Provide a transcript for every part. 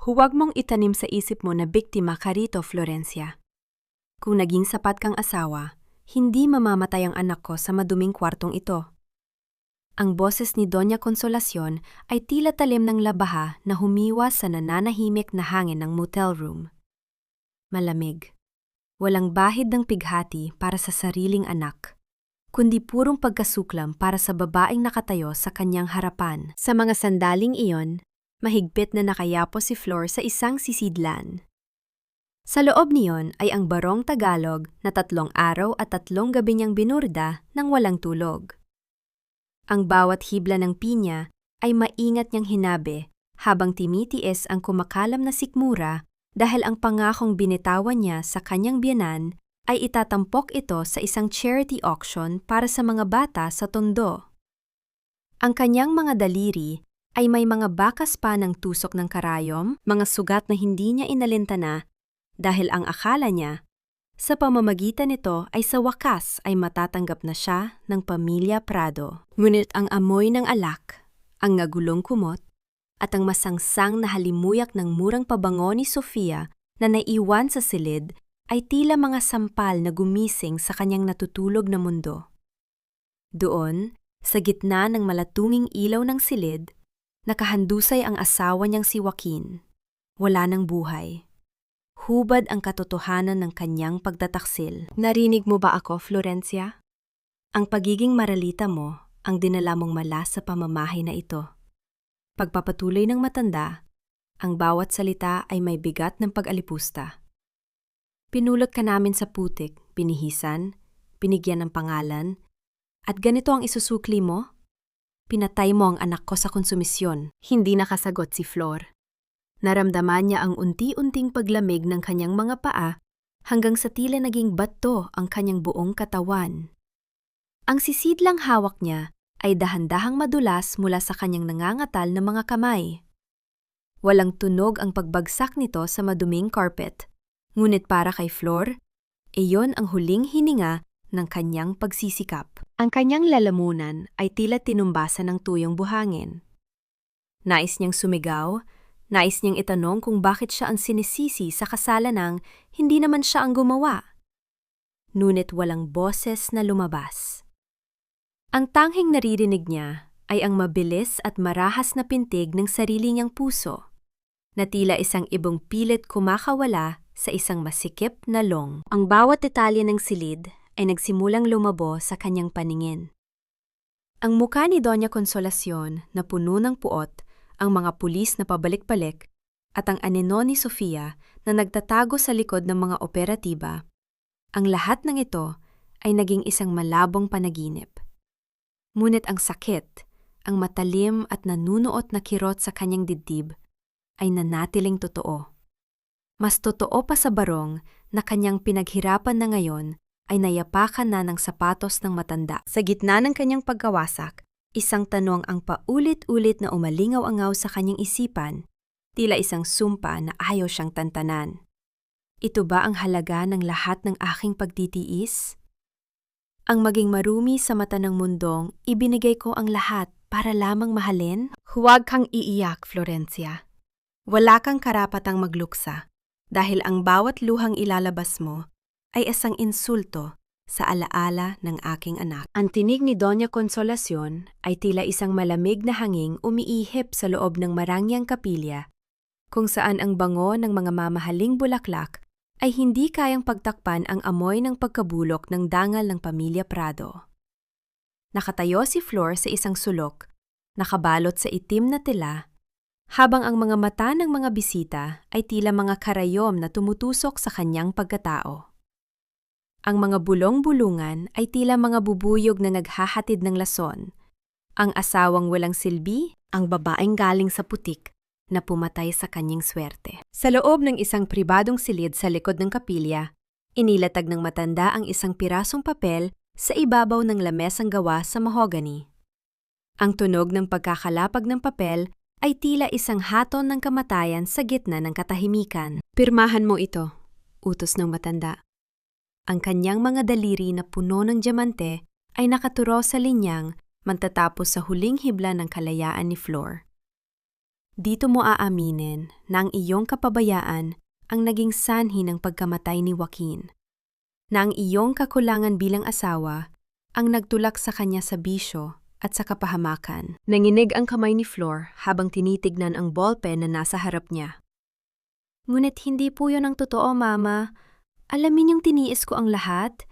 Huwag mong itanim sa isip mo na biktima ka rito, Florencia. Kung naging sapat kang asawa, hindi mamamatay ang anak ko sa maduming kwartong ito. Ang boses ni Doña Consolacion ay tila talim ng labaha na humiwas sa nananahimik na hangin ng motel room. Malamig. Walang bahid ng pighati para sa sariling anak, kundi purong pagkasuklam para sa babaeng nakatayo sa kanyang harapan. Sa mga sandaling iyon, mahigpit na nakayapo si Flor sa isang sisidlan. Sa loob niyon ay ang barong Tagalog na 3 araw at 3 gabi niyang binurda nang walang tulog. Ang bawat hibla ng pinya ay maingat niyang hinabi habang tinitiis ang kumakalam na sikmura dahil ang pangakong binitawan niya sa kanyang biyenan ay itatampok ito sa isang charity auction para sa mga bata sa Tondo. Ang kanyang mga daliri ay may mga bakas pa ng tusok ng karayom, mga sugat na hindi niya inalintana dahil ang akala niya, sa pamamagitan nito ay sa wakas ay matatanggap na siya ng pamilya Prado. Ngunit ang amoy ng alak, ang ngagulong kumot, at ang masangsang na halimuyak ng murang pabango ni Sofia na naiwan sa silid ay tila mga sampal na gumising sa kanyang natutulog na mundo. Doon, sa gitna ng malatunging ilaw ng silid, nakahandusay ang asawa niyang si Joaquin. Wala ng buhay. Hubad ang katotohanan ng kanyang pagtataksil. Narinig mo ba ako, Florencia? Ang pagiging maralita mo ang dinala mong mala sa pamamahay na ito. Pagpapatuloy ng matanda, ang bawat salita ay may bigat ng pag-alipusta. Pinulot ka namin sa putik, binihisan, binigyan ng pangalan, at ganito ang isusukli mo? Pinatay mo ang anak ko sa konsumisyon. Hindi nakasagot si Flor. Naramdaman niya ang unti-unting paglamig ng kanyang mga paa hanggang sa tila naging bato ang kanyang buong katawan. Ang sisidlang hawak niya ay dahan-dahang madulas mula sa kanyang nangangatal na mga kamay. Walang tunog ang pagbagsak nito sa maduming carpet, ngunit para kay Flor, iyon ang huling hininga ng kanyang pagsisikap. Ang kanyang lalamunan ay tila tinumbasan ng tuyong buhangin. Nais niyang sumigaw, nais niyang itanong kung bakit siya ang sinisisi sa kasalanang hindi naman siya ang gumawa. Ngunit walang boses na lumabas. Ang tanghing naririnig niya ay ang mabilis at marahas na pintig ng sarili niyang puso, na tila isang ibong pilit kumakawala sa isang masikip na long. Ang bawat detalye ng silid ay nagsimulang lumabo sa kanyang paningin. Ang mukha ni Doña Consolacion na puno ng puot, ang mga pulis na pabalik-balik, at ang anino ni Sofia na nagtatago sa likod ng mga operatiba, ang lahat ng ito ay naging isang malabong panaginip. Ngunit ang sakit, ang matalim at nanunuot na kirot sa kanyang dibdib, ay nanatiling totoo. Mas totoo pa sa barong na kanyang pinaghirapan na ngayon ay nayapakan na ng sapatos ng matanda. Sa gitna ng kanyang pagkawasak, isang tanong ang paulit-ulit na umalingaw-angaw sa kanyang isipan, tila isang sumpa na ayaw siyang tantanan. Ito ba ang halaga ng lahat ng aking pagtitiis? Ang maging marumi sa mata ng mundong, ibinigay ko ang lahat para lamang mahalin? Huwag kang iiyak, Florencia. Wala kang karapatang magluksa, dahil ang bawat luhang ilalabas mo ay isang insulto sa alaala ng aking anak. Ang tinig ni Doña Consolacion ay tila isang malamig na hanging umiihip sa loob ng marangyang kapilya, kung saan ang bango ng mga mamahaling bulaklak ay hindi kayang pagtakpan ang amoy ng pagkabulok ng dangal ng pamilya Prado. Nakatayo si Flor sa isang sulok, nakabalot sa itim na tela, habang ang mga mata ng mga bisita ay tila mga karayom na tumutusok sa kanyang pagkatao. Ang mga bulong-bulungan ay tila mga bubuyog na naghahatid ng lason. Ang asawang walang silbi, ang babaeng galing sa putik na pumatay sa kanyang swerte. Sa loob ng isang pribadong silid sa likod ng kapilya, inilatag ng matanda ang isang pirasong papel sa ibabaw ng lamesang gawa sa mahogany. Ang tunog ng pagkakalapag ng papel ay tila isang haton ng kamatayan sa gitna ng katahimikan. Pirmahan mo ito, utos ng matanda. Ang kanyang mga daliri na puno ng diamante ay nakaturo sa linyang mantatapos sa huling hibla ng kalayaan ni Flor. Dito mo aaminin na ang iyong kapabayaan ang naging sanhi ng pagkamatay ni Joaquin, na ang iyong kakulangan bilang asawa ang nagtulak sa kanya sa bisyo at sa kapahamakan. Nanginig ang kamay ni Flor habang tinitignan ang ballpen na nasa harap niya. Ngunit hindi po yun ang totoo, Mama. Alamin niyong tiniis ko ang lahat,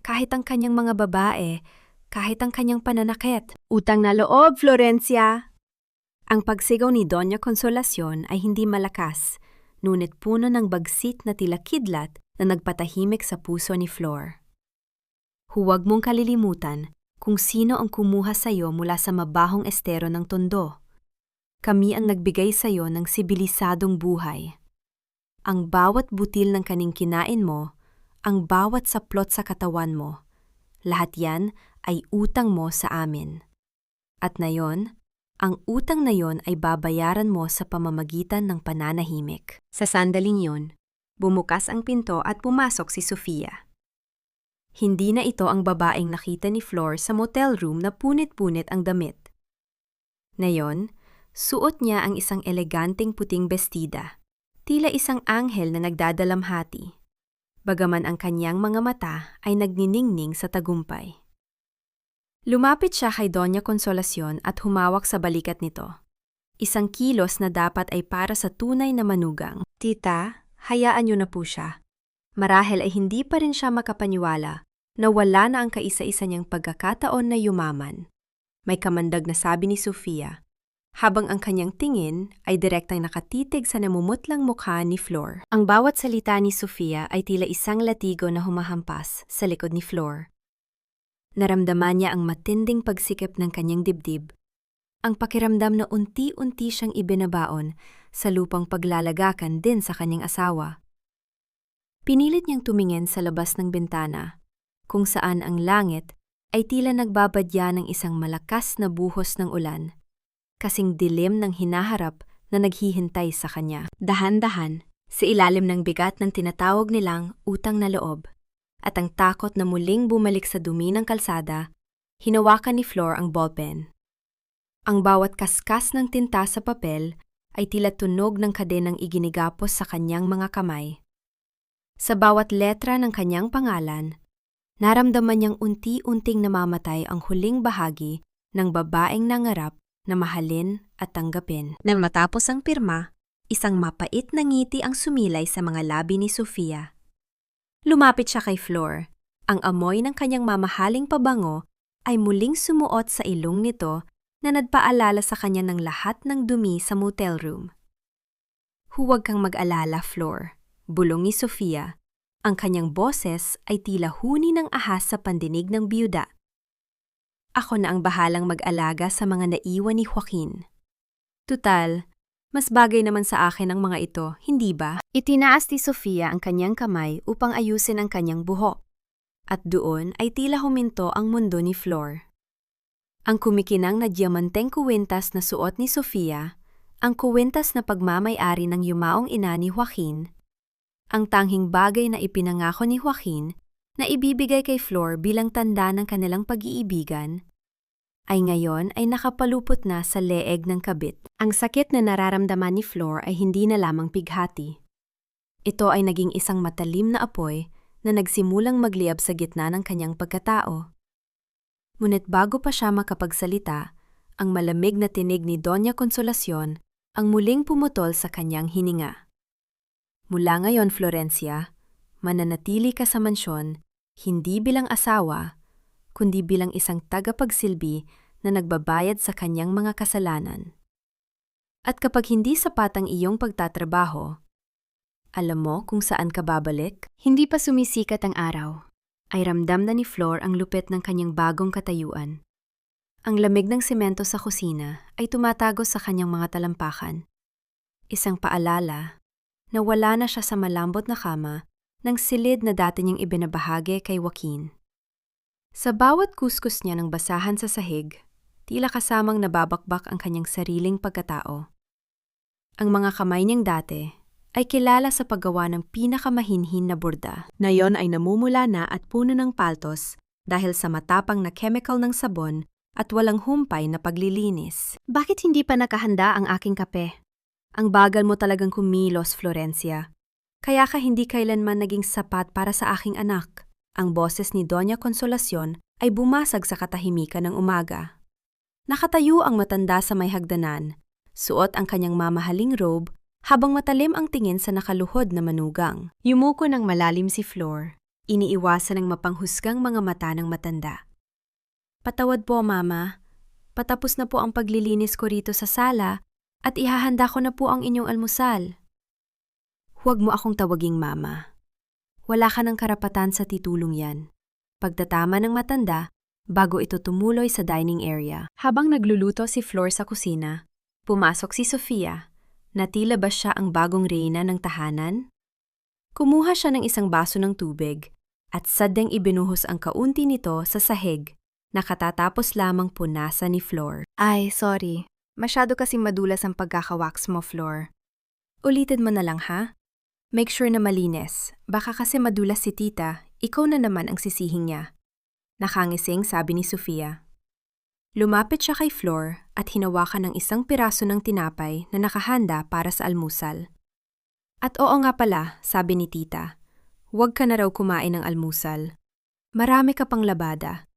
kahit ang kanyang mga babae, kahit ang kanyang pananakit. Utang na loob, Florencia! Ang pagsigaw ni Doña Consolacion ay hindi malakas, ngunit puno ng bagsit na tila kidlat na nagpatahimik sa puso ni Flor. Huwag mong kalilimutan kung sino ang kumuha sa iyo mula sa mabahong estero ng tondo. Kami ang nagbigay sa iyo ng sibilisadong buhay. Ang bawat butil ng kaning kinain mo, ang bawat saplot sa katawan mo, lahat yan ay utang mo sa amin. At ngayon, ang utang na yon ay babayaran mo sa pamamagitan ng pananahimik. Sa sandaling yon, bumukas ang pinto at pumasok si Sofia. Hindi na ito ang babaeng nakita ni Flor sa motel room na punit-punit ang damit. Ngayon, suot niya ang isang eleganteng puting bestida, tila isang anghel na nagdadalamhati, bagaman ang kanyang mga mata ay nagniningning sa tagumpay. Lumapit siya kay Doña Consolacion at humawak sa balikat nito. Isang kilos na dapat ay para sa tunay na manugang. Tita, hayaan niyo na po siya. Marahil ay hindi pa rin siya makapaniwala na wala na ang kaisa-isa niyang pagkakataon na yumaman. May kamandag na sabi ni Sofia, habang ang kanyang tingin ay direktang nakatitig sa namumutlang mukha ni Flor. Ang bawat salita ni Sofia ay tila isang latigo na humahampas sa likod ni Flor. Naramdaman niya ang matinding pagsikip ng kanyang dibdib, ang pakiramdam na unti-unti siyang ibinabaon sa lupang paglalagakan din sa kanyang asawa. Pinilit niyang tumingin sa labas ng bintana, kung saan ang langit ay tila nagbabadya ng isang malakas na buhos ng ulan, kasing dilim ng hinaharap na naghihintay sa kanya. Dahan-dahan, sa ilalim ng bigat ng tinatawag nilang utang na loob, at ang takot na muling bumalik sa dumi ng kalsada, hinawakan ni Flor ang ballpen. Ang bawat kaskas ng tinta sa papel ay tila tunog ng kadenang iginigapos sa kanyang mga kamay. Sa bawat letra ng kanyang pangalan, naramdaman niyang unti-unting namamatay ang huling bahagi ng babaeng nangarap na mahalin at tanggapin. Nang matapos ang pirma, isang mapait na ngiti ang sumilay sa mga labi ni Sofia. Lumapit siya kay Flor. Ang amoy ng kanyang mamahaling pabango ay muling sumuot sa ilong nito na nagpaalala sa kanya ng lahat ng dumi sa motel room. Huwag kang mag-alala, Flor, bulong ni Sofia. Ang kanyang boses ay tila huni ng ahas sa pandinig ng biyuda. Ako na ang bahalang mag-alaga sa mga naiwan ni Joaquin. Tutal, mas bagay naman sa akin ang mga ito, hindi ba? Itinaas ni Sofia ang kanyang kamay upang ayusin ang kanyang buhok. At doon ay tila huminto ang mundo ni Flor. Ang kumikinang na diamanteng kuwintas na suot ni Sofia, ang kuwintas na pagmamay-ari ng yumaong ina ni Joaquin, ang tanging bagay na ipinangako ni Joaquin na ibibigay kay Flor bilang tanda ng kanilang pag-iibigan, ay ngayon ay nakapalupot na sa leeg ng kabit. Ang sakit na nararamdaman ni Flor ay hindi na lamang pighati. Ito ay naging isang matalim na apoy na nagsimulang magliyab sa gitna ng kanyang pagkatao. Ngunit bago pa siya makapagsalita, ang malamig na tinig ni Doña Consolacion ang muling pumutol sa kanyang hininga. Mula ngayon, Florencia, mananatili ka sa mansyon, hindi bilang asawa, kundi bilang isang tagapagsilbi na nagbabayad sa kanyang mga kasalanan. At kapag hindi sapat ang iyong pagtatrabaho, alam mo kung saan ka babalik? Hindi pa sumisikat ang araw, ay ramdam na ni Flor ang lupit ng kanyang bagong katayuan. Ang lamig ng semento sa kusina ay tumatagos sa kanyang mga talampakan. Isang paalala na wala na siya sa malambot na kama ng silid na dati niyang ibinabahagi kay Joaquin. Sa bawat kuskus niya ng basahan sa sahig, tila kasamang nababakbak ang kanyang sariling pagkatao. Ang mga kamay niyang dati ay kilala sa paggawa ng pinakamahinhin na burda, na yon ay namumula na at puno ng paltos dahil sa matapang na chemical ng sabon at walang humpay na paglilinis. Bakit hindi pa nakahanda ang aking kape? Ang bagal mo talagang kumilos, Florencia. Kaya ka hindi kailanman naging sapat para sa aking anak. Ang boses ni Doña Consolacion ay bumasag sa katahimikan ng umaga. Nakatayo ang matanda sa may hagdanan, suot ang kanyang mamahaling robe habang matalim ang tingin sa nakaluhod na manugang. Yumuko ng malalim si Flor, iniiwasan ng mapanghusgang mga mata ng matanda. Patawad po, Mama. Patapos na po ang paglilinis ko rito sa sala at ihahanda ko na po ang inyong almusal. Huwag mo akong tawaging Mama. Wala ka ng karapatan sa titulong yan. Pagtatama ng matanda, bago ito tumuloy sa dining area. Habang nagluluto si Flor sa kusina, pumasok si Sofia, na tila ba siya ang bagong reyna ng tahanan? Kumuha siya ng isang baso ng tubig at sadyang ibinuhos ang kaunti nito sa sahig na katatapos lamang punasan ni Flor. Ay, sorry. Masyado kasing madulas ang pagkakawax mo, Flor. Ulitin mo na lang, ha? Make sure na malinis. Baka kasi madulas si tita, ikaw na naman ang sisihing niya. Nakangising sabi ni Sofia. Lumapit siya kay Flor at hinawakan ng isang piraso ng tinapay na nakahanda para sa almusal. At oo nga pala, sabi ni tita, huwag ka na raw kumain ng almusal. Marami ka pang labada.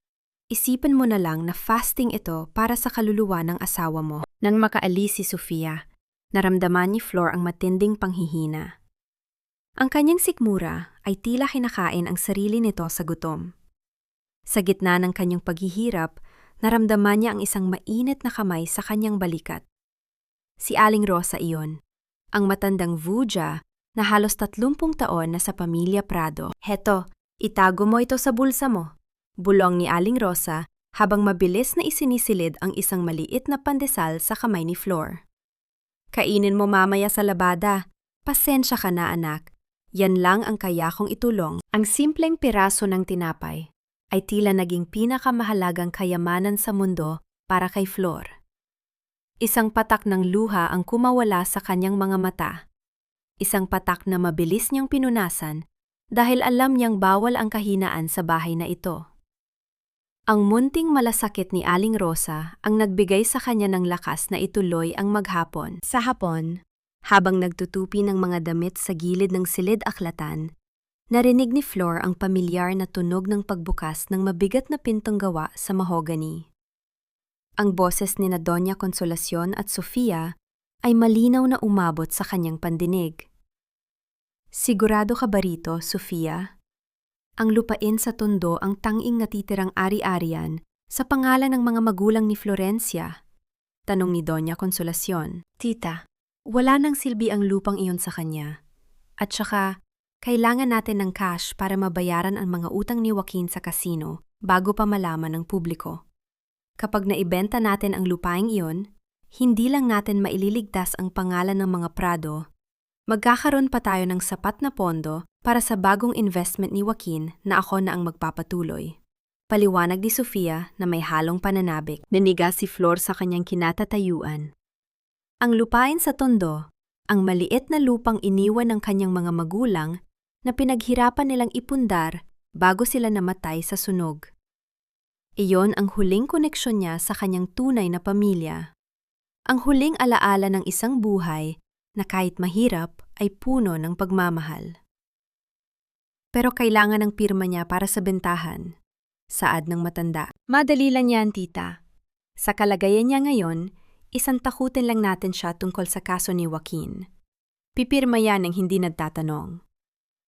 Isipin mo na lang na fasting ito para sa kaluluwa ng asawa mo. Nang makaalis si Sofia, naramdaman ni Flor ang matinding panghihina. Ang kanyang sikmura ay tila kinakain ang sarili nito sa gutom. Sa gitna ng kanyang paghihirap, naramdaman niya ang isang mainit na kamay sa kanyang balikat. Si Aling Rosa iyon, ang matandang Vuja na halos 30 taon na sa pamilya Prado. Heto, itago mo ito sa bulsa mo. Bulong ni Aling Rosa habang mabilis na isinisilid ang isang maliit na pandesal sa kamay ni Flor. Kainin mo mamaya sa labada. Pasensya ka na, anak. Yan lang ang kaya kong itulong. Ang simpleng piraso ng tinapay ay tila naging pinakamahalagang kayamanan sa mundo para kay Flor. Isang patak ng luha ang kumawala sa kanyang mga mata. Isang patak na mabilis niyang pinunasan dahil alam niyang bawal ang kahinaan sa bahay na ito. Ang munting malasakit ni Aling Rosa ang nagbigay sa kanya ng lakas na ituloy ang maghapon. Sa hapon, habang nagtutupi ng mga damit sa gilid ng silid-aklatan, narinig ni Flor ang pamilyar na tunog ng pagbukas ng mabigat na pintong gawa sa mahogany. Ang boses ni na Doña Consolacion at Sofia ay malinaw na umabot sa kanyang pandinig. Sigurado ka ba rito, Sofia? Ang lupain sa Tondo ang tanging natitirang ari-arian sa pangalan ng mga magulang ni Florencia, tanong ni Doña Consolacion. Tita, wala nang silbi ang lupang iyon sa kanya. At saka, kailangan natin ng cash para mabayaran ang mga utang ni Joaquin sa kasino bago pa malaman ng publiko. Kapag naibenta natin ang lupaing iyon, hindi lang natin maililigtas ang pangalan ng mga Prado, magkakaroon pa tayo ng sapat na pondo para sa bagong investment ni Joaquin na ako na ang magpapatuloy. Paliwanag ni Sofia na may halong pananabik. Naniga si Flor sa kanyang kinatatayuan. Ang lupain sa Tondo, ang maliit na lupang iniwan ng kanyang mga magulang na pinaghirapan nilang ipundar bago sila namatay sa sunog. Iyon ang huling koneksyon niya sa kanyang tunay na pamilya. Ang huling alaala ng isang buhay na kahit mahirap ay puno ng pagmamahal. Pero kailangan ng pirma niya para sa bentahan, saad ng matanda. Madali lang yan, tita. Sa kalagayan niya ngayon, isantakutin lang natin siya tungkol sa kaso ni Joaquin. Pipirma yan ng hindi nagtatanong.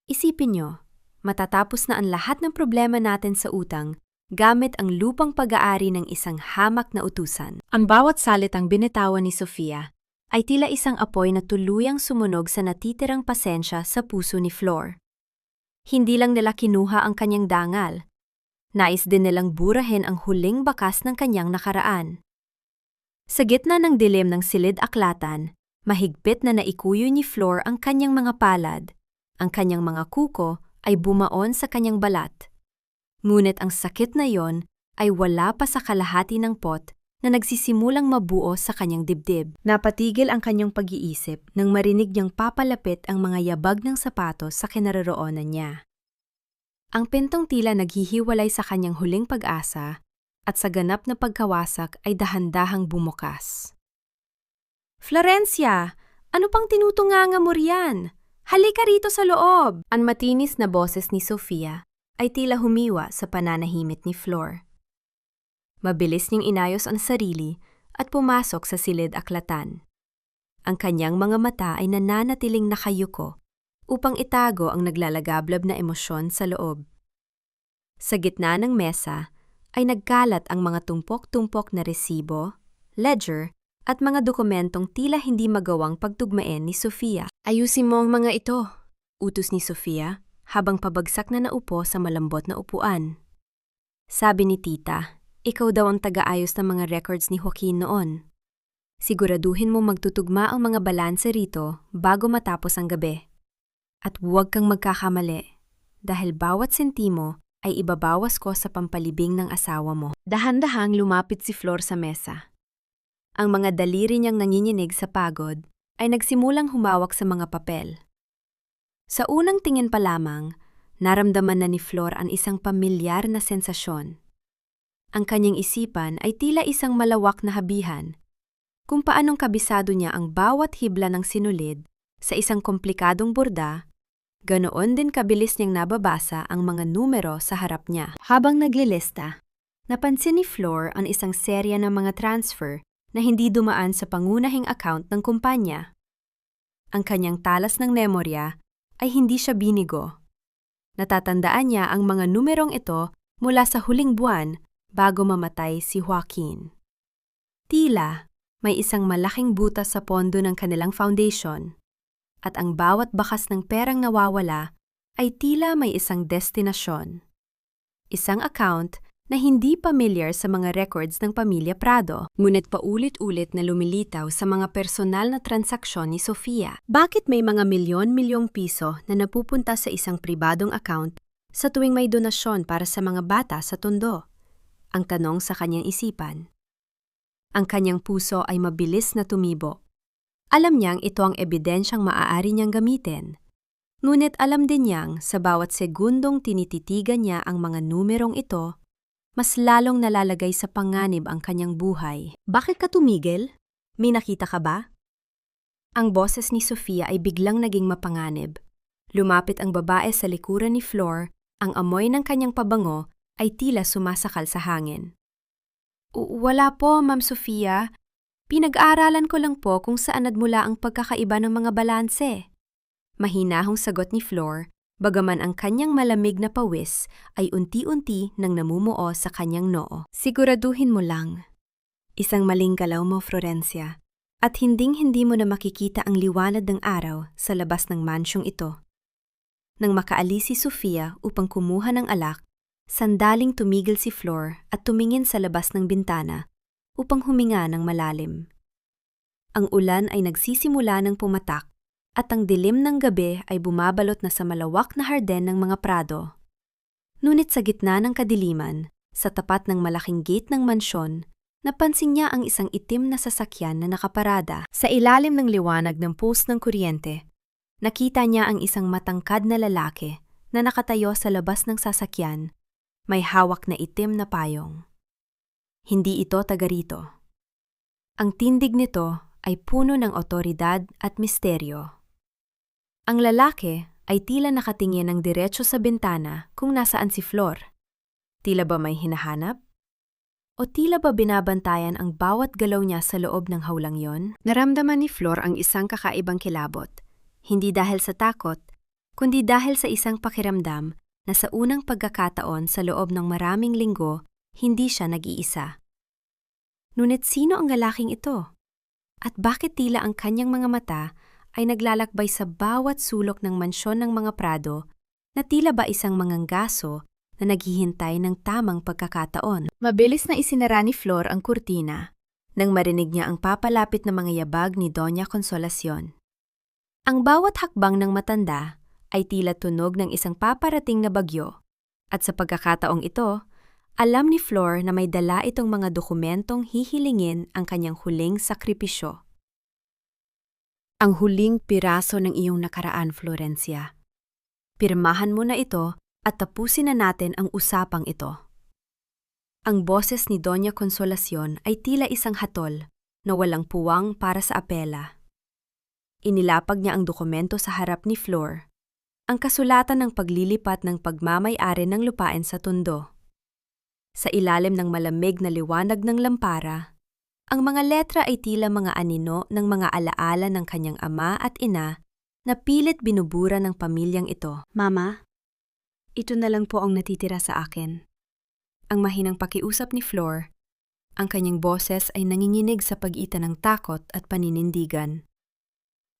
Isipin niyo, matatapos na ang lahat ng problema natin sa utang gamit ang lupang pag-aari ng isang hamak na utusan. Ang bawat salitang binitawan ni Sofia ay tila isang apoy na tuluyang sumunog sa natitirang pasensya sa puso ni Flor. Hindi lang nila kinuha ang kanyang dangal. Nais din nilang burahin ang huling bakas ng kanyang nakaraan. Sa gitna ng dilim ng silid-aklatan, mahigpit na naikuyo ni Flor ang kanyang mga palad. Ang kanyang mga kuko ay bumaon sa kanyang balat. Ngunit ang sakit na yon ay wala pa sa kalahati ng pot na nagsisimulang mabuo sa kanyang dibdib. Napatigil ang kanyang pag-iisip nang marinig niyang papalapit ang mga yabag ng sapatos sa kinaroroonan niya. Ang pintong tila naghihiwalay sa kanyang huling pag-asa at sa ganap na pagkawasak ay dahan-dahang bumukas. "Florencia! Ano pang tinutunganga mo riyan? Halika rito sa loob! Ang matinis na boses ni Sofia ay tila humiwa sa pananahimik ni Flor. Mabilis niyang inayos ang sarili at pumasok sa silid-aklatan. Ang kanyang mga mata ay nananatiling nakayuko upang itago ang naglalagablab na emosyon sa loob. Sa gitna ng mesa ay nagkalat ang mga tumpok-tumpok na resibo, ledger, at mga dokumentong tila hindi magawang pagtugmain ni Sofia. Ayusin mo ang mga ito, utos ni Sofia habang pabagsak na naupo sa malambot na upuan. Sabi ni tita, ikaw daw ang taga-ayos ng mga records ni Joaquin noon. Siguraduhin mo magtutugma ang mga balanse rito bago matapos ang gabi. At huwag kang magkakamali dahil bawat sentimo ay ibabawas ko sa pampalibing ng asawa mo. Dahan-dahang lumapit si Flor sa mesa. Ang mga daliri niyang nanginginig sa pagod ay nagsimulang humawak sa mga papel. Sa unang tingin pa lamang, naramdaman na ni Flor ang isang pamilyar na sensasyon. Ang kanyang isipan ay tila isang malawak na habihan kung paanong kabisado niya ang bawat hibla ng sinulid sa isang komplikadong borda, ganoon din kabilis niyang nababasa ang mga numero sa harap niya. Habang naglilista, napansin ni Flor ang isang serya ng mga transfer na hindi dumaan sa pangunahing account ng kumpanya. Ang kanyang talas ng memorya ay hindi siya binigo. Natatandaan niya ang mga numerong ito mula sa huling buwan bago mamatay si Joaquin. Tila may isang malaking butas sa pondo ng kanilang foundation at ang bawat bakas ng perang nawawala ay tila may isang destinasyon. Isang account na hindi pamilyar sa mga records ng pamilya Prado, ngunit paulit-ulit na lumilitaw sa mga personal na transaksyon ni Sofia. Bakit may mga milyon-milyong piso na napupunta sa isang pribadong account sa tuwing may donasyon para sa mga bata sa Tondo? Ang tanong sa kanyang isipan. Ang kanyang puso ay mabilis na tumibo. Alam niyang ito ang ebidensyang maaari niyang gamitin. Ngunit alam din niyang sa bawat segundong tinititigan niya ang mga numerong ito, mas lalong nalalagay sa panganib ang kanyang buhay. Bakit ka tumigil? May nakita ka ba? Ang boses ni Sofia ay biglang naging mapanganib. Lumapit ang babae sa likuran ni Flor, ang amoy ng kanyang pabango ay tila sumasakal sa hangin. Wala po, Ma'am Sofia. Pinag-aaralan ko lang po kung saan nagmula ang pagkakaiba ng mga balanse. Mahinahong sagot ni Flor, bagaman ang kanyang malamig na pawis ay unti-unti nang namumuo sa kanyang noo. Siguraduhin mo lang. Isang maling galaw mo, Florencia, at hinding-hindi mo na makikita ang liwanag ng araw sa labas ng mansyong ito. Nang makaalis si Sofia upang kumuha ng alak, sandaling tumigil si Flor at tumingin sa labas ng bintana upang huminga ng malalim. Ang ulan ay nagsisimula ng pumatak at ang dilim ng gabi ay bumabalot na sa malawak na harden ng mga prado. Ngunit sa gitna ng kadiliman, sa tapat ng malaking gate ng mansyon, napansin niya ang isang itim na sasakyan na nakaparada. Sa ilalim ng liwanag ng post ng kuryente, nakita niya ang isang matangkad na lalaki na nakatayo sa labas ng sasakyan, may hawak na itim na payong. Hindi ito taga rito. Ang tindig nito ay puno ng otoridad at misteryo. Ang lalaki ay tila nakatingin ng diretso sa bintana kung nasaan si Flor. Tila ba may hinahanap? O tila ba binabantayan ang bawat galaw niya sa loob ng hawlang yon? Naramdaman ni Flor ang isang kakaibang kilabot, hindi dahil sa takot, kundi dahil sa isang pakiramdam na sa unang pagkakataon sa loob ng maraming linggo, hindi siya nag-iisa. Ngunit sino ang lalaking ito? At bakit tila ang kanyang mga mata ay naglalakbay sa bawat sulok ng mansyon ng mga Prado na tila ba isang manganggaso na naghihintay ng tamang pagkakataon? Mabilis na isinara ni Flor ang kurtina nang marinig niya ang papalapit na mga yabag ni Doña Consolacion. Ang bawat hakbang ng matanda ay tila tunog ng isang paparating na bagyo at sa pagkakataong ito, alam ni Flor na may dala itong mga dokumentong hihilingin ang kanyang huling sakripisyo. Ang huling piraso ng iyong nakaraan, Florencia. Pirmahan mo na ito at tapusin na natin ang usapang ito. Ang boses ni Doña Consolacion ay tila isang hatol na walang puwang para sa apela. Inilapag niya ang dokumento sa harap ni Flor. Ang kasulatan ng paglilipat ng pagmamay-ari ng lupain sa Tondo. Sa ilalim ng malamig na liwanag ng lampara, ang mga letra ay tila mga anino ng mga alaala ng kanyang ama at ina na pilit binubura ng pamilyang ito. Mama, ito na lang po ang natitira sa akin. Ang mahinang pakiusap ni Flor, ang kanyang boses ay nanginginig sa pag-itan ng takot at paninindigan.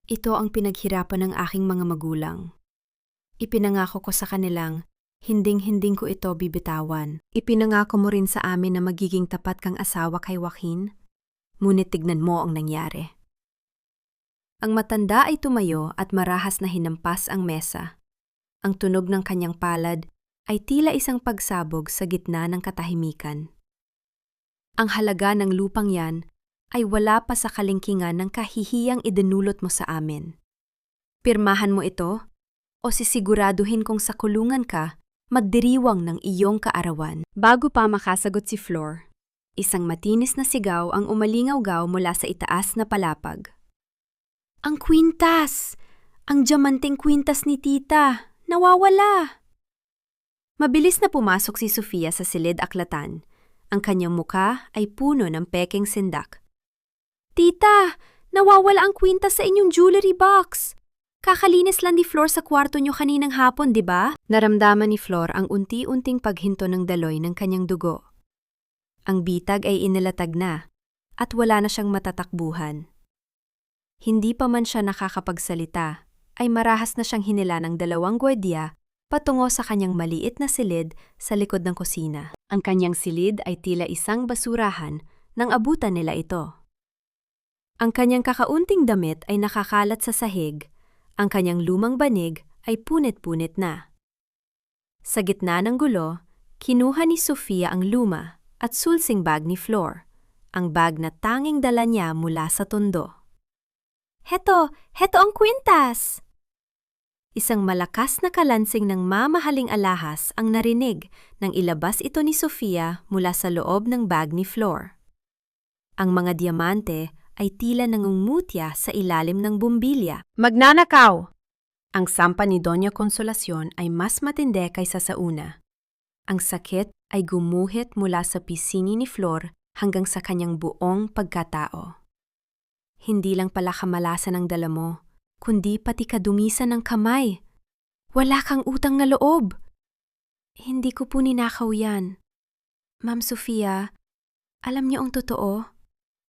Ito ang pinaghirapan ng aking mga magulang. Ipinangako ko sa kanilang, hinding-hinding ko ito bibitawan. Ipinangako mo rin sa amin na magiging tapat kang asawa kay Joaquin. Ngunit tignan mo ang nangyari. Ang matanda ay tumayo at marahas na hinampas ang mesa. Ang tunog ng kanyang palad ay tila isang pagsabog sa gitna ng katahimikan. Ang halaga ng lupang yan ay wala pa sa kalingkingan ng kahihiyang idinulot mo sa amin. Pirmahan mo ito o sisiguraduhin kong sa kulungan ka magdiriwang ng iyong kaarawan. Bago pa makasagot si Flor, isang matinis na sigaw ang umalingaw-gaw mula sa itaas na palapag. Ang kwintas! Ang diamanteng kwintas ni tita! Nawawala! Mabilis na pumasok si Sofia sa silid-aklatan. Ang kanyang muka ay puno ng pekeng sindak. Tita! Nawawala ang kwintas sa inyong jewelry box! Kakalinis lang ni Flor sa kwarto niyo kaninang hapon, di ba? Naramdaman ni Flor ang unti-unting paghinto ng daloy ng kanyang dugo. Ang bitag ay inilatag na at wala na siyang matatakbuhan. Hindi pa man siya nakakapagsalita, ay marahas na siyang hinila ng 2 gwardiya patungo sa kanyang maliit na silid sa likod ng kusina. Ang kanyang silid ay tila isang basurahan nang abutan nila ito. Ang kanyang kakaunting damit ay nakakalat sa sahig, ang kanyang lumang banig ay punit-punit na. Sa gitna ng gulo, kinuha ni Sofia ang luma at sulsing bag ni Flor, ang bag na tanging dala niya mula sa Tondo. Heto ang kwintas! Isang malakas na kalansing ng mamahaling alahas ang narinig nang ilabas ito ni Sofia mula sa loob ng bag ni Flor. Ang mga diamante ay tila nangungutya sa ilalim ng bumbilya. Magnanakaw! Ang sampa ni Doña Consolacion ay mas matindi kaysa sa una. Ang sakit ay gumuhit mula sa pisngi ni Flor hanggang sa kanyang buong pagkatao. Hindi lang pala kamalasan ang dala mo, kundi pati kadumisan ng kamay. Wala kang utang na loob. Hindi ko po ninakaw yan. Ma'am Sofia, alam niyo ang totoo?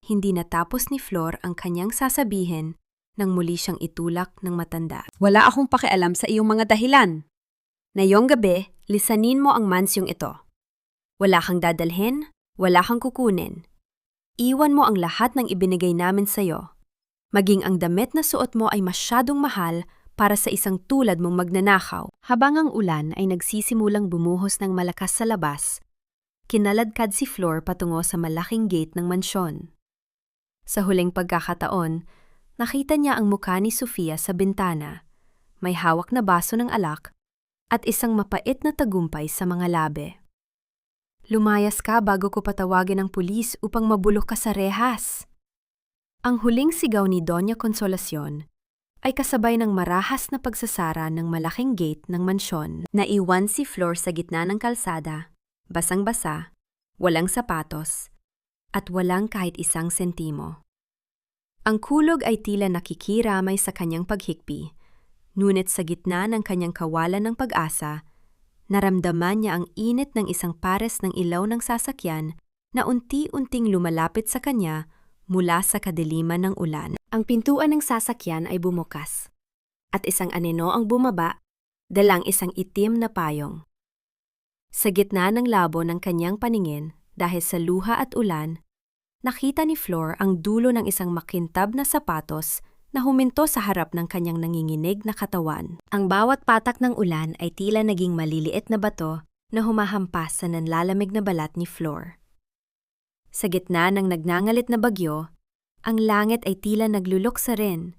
Hindi natapos ni Flor ang kanyang sasabihin nang muli siyang itulak ng matanda. Wala akong pakialam sa iyong mga dahilan. Ngayong gabi, lisanin mo ang mansyong ito. Wala kang dadalhin, wala kang kukunin. Iwan mo ang lahat ng ibinigay namin sa'yo. Maging ang damit na suot mo ay masyadong mahal para sa isang tulad mong magnanakaw. Habang ang ulan ay nagsisimulang bumuhos ng malakas sa labas, kinaladkad si Flor patungo sa malaking gate ng mansyon. Sa huling pagkakataon, nakita niya ang mukha ni Sofia sa bintana, may hawak na baso ng alak at isang mapait na tagumpay sa mga labi. Lumayas ka bago ko patawagin ang pulis upang mabulok ka sa rehas. Ang huling sigaw ni Doña Consolacion ay kasabay ng marahas na pagsasara ng malaking gate ng mansyon. Naiwan si Flor sa gitna ng kalsada, basang-basa, walang sapatos, at walang kahit isang sentimo. Ang kulog ay tila nakikiramay sa kanyang paghikbi, ngunit sa gitna ng kanyang kawalan ng pag-asa, naramdaman niya ang init ng isang pares ng ilaw ng sasakyan na unti-unting lumalapit sa kanya mula sa kadiliman ng ulan. Ang pintuan ng sasakyan ay bumukas, at isang anino ang bumaba, dalang isang itim na payong. Sa gitna ng labo ng kanyang paningin, dahil sa luha at ulan, nakita ni Flor ang dulo ng isang makintab na sapatos na huminto sa harap ng kanyang nanginginig na katawan. Ang bawat patak ng ulan ay tila naging maliliit na bato na humahampas sa nanlalamig na balat ni Flor. Sa gitna ng nagngangalit na bagyo, ang langit ay tila nagluluksa rin,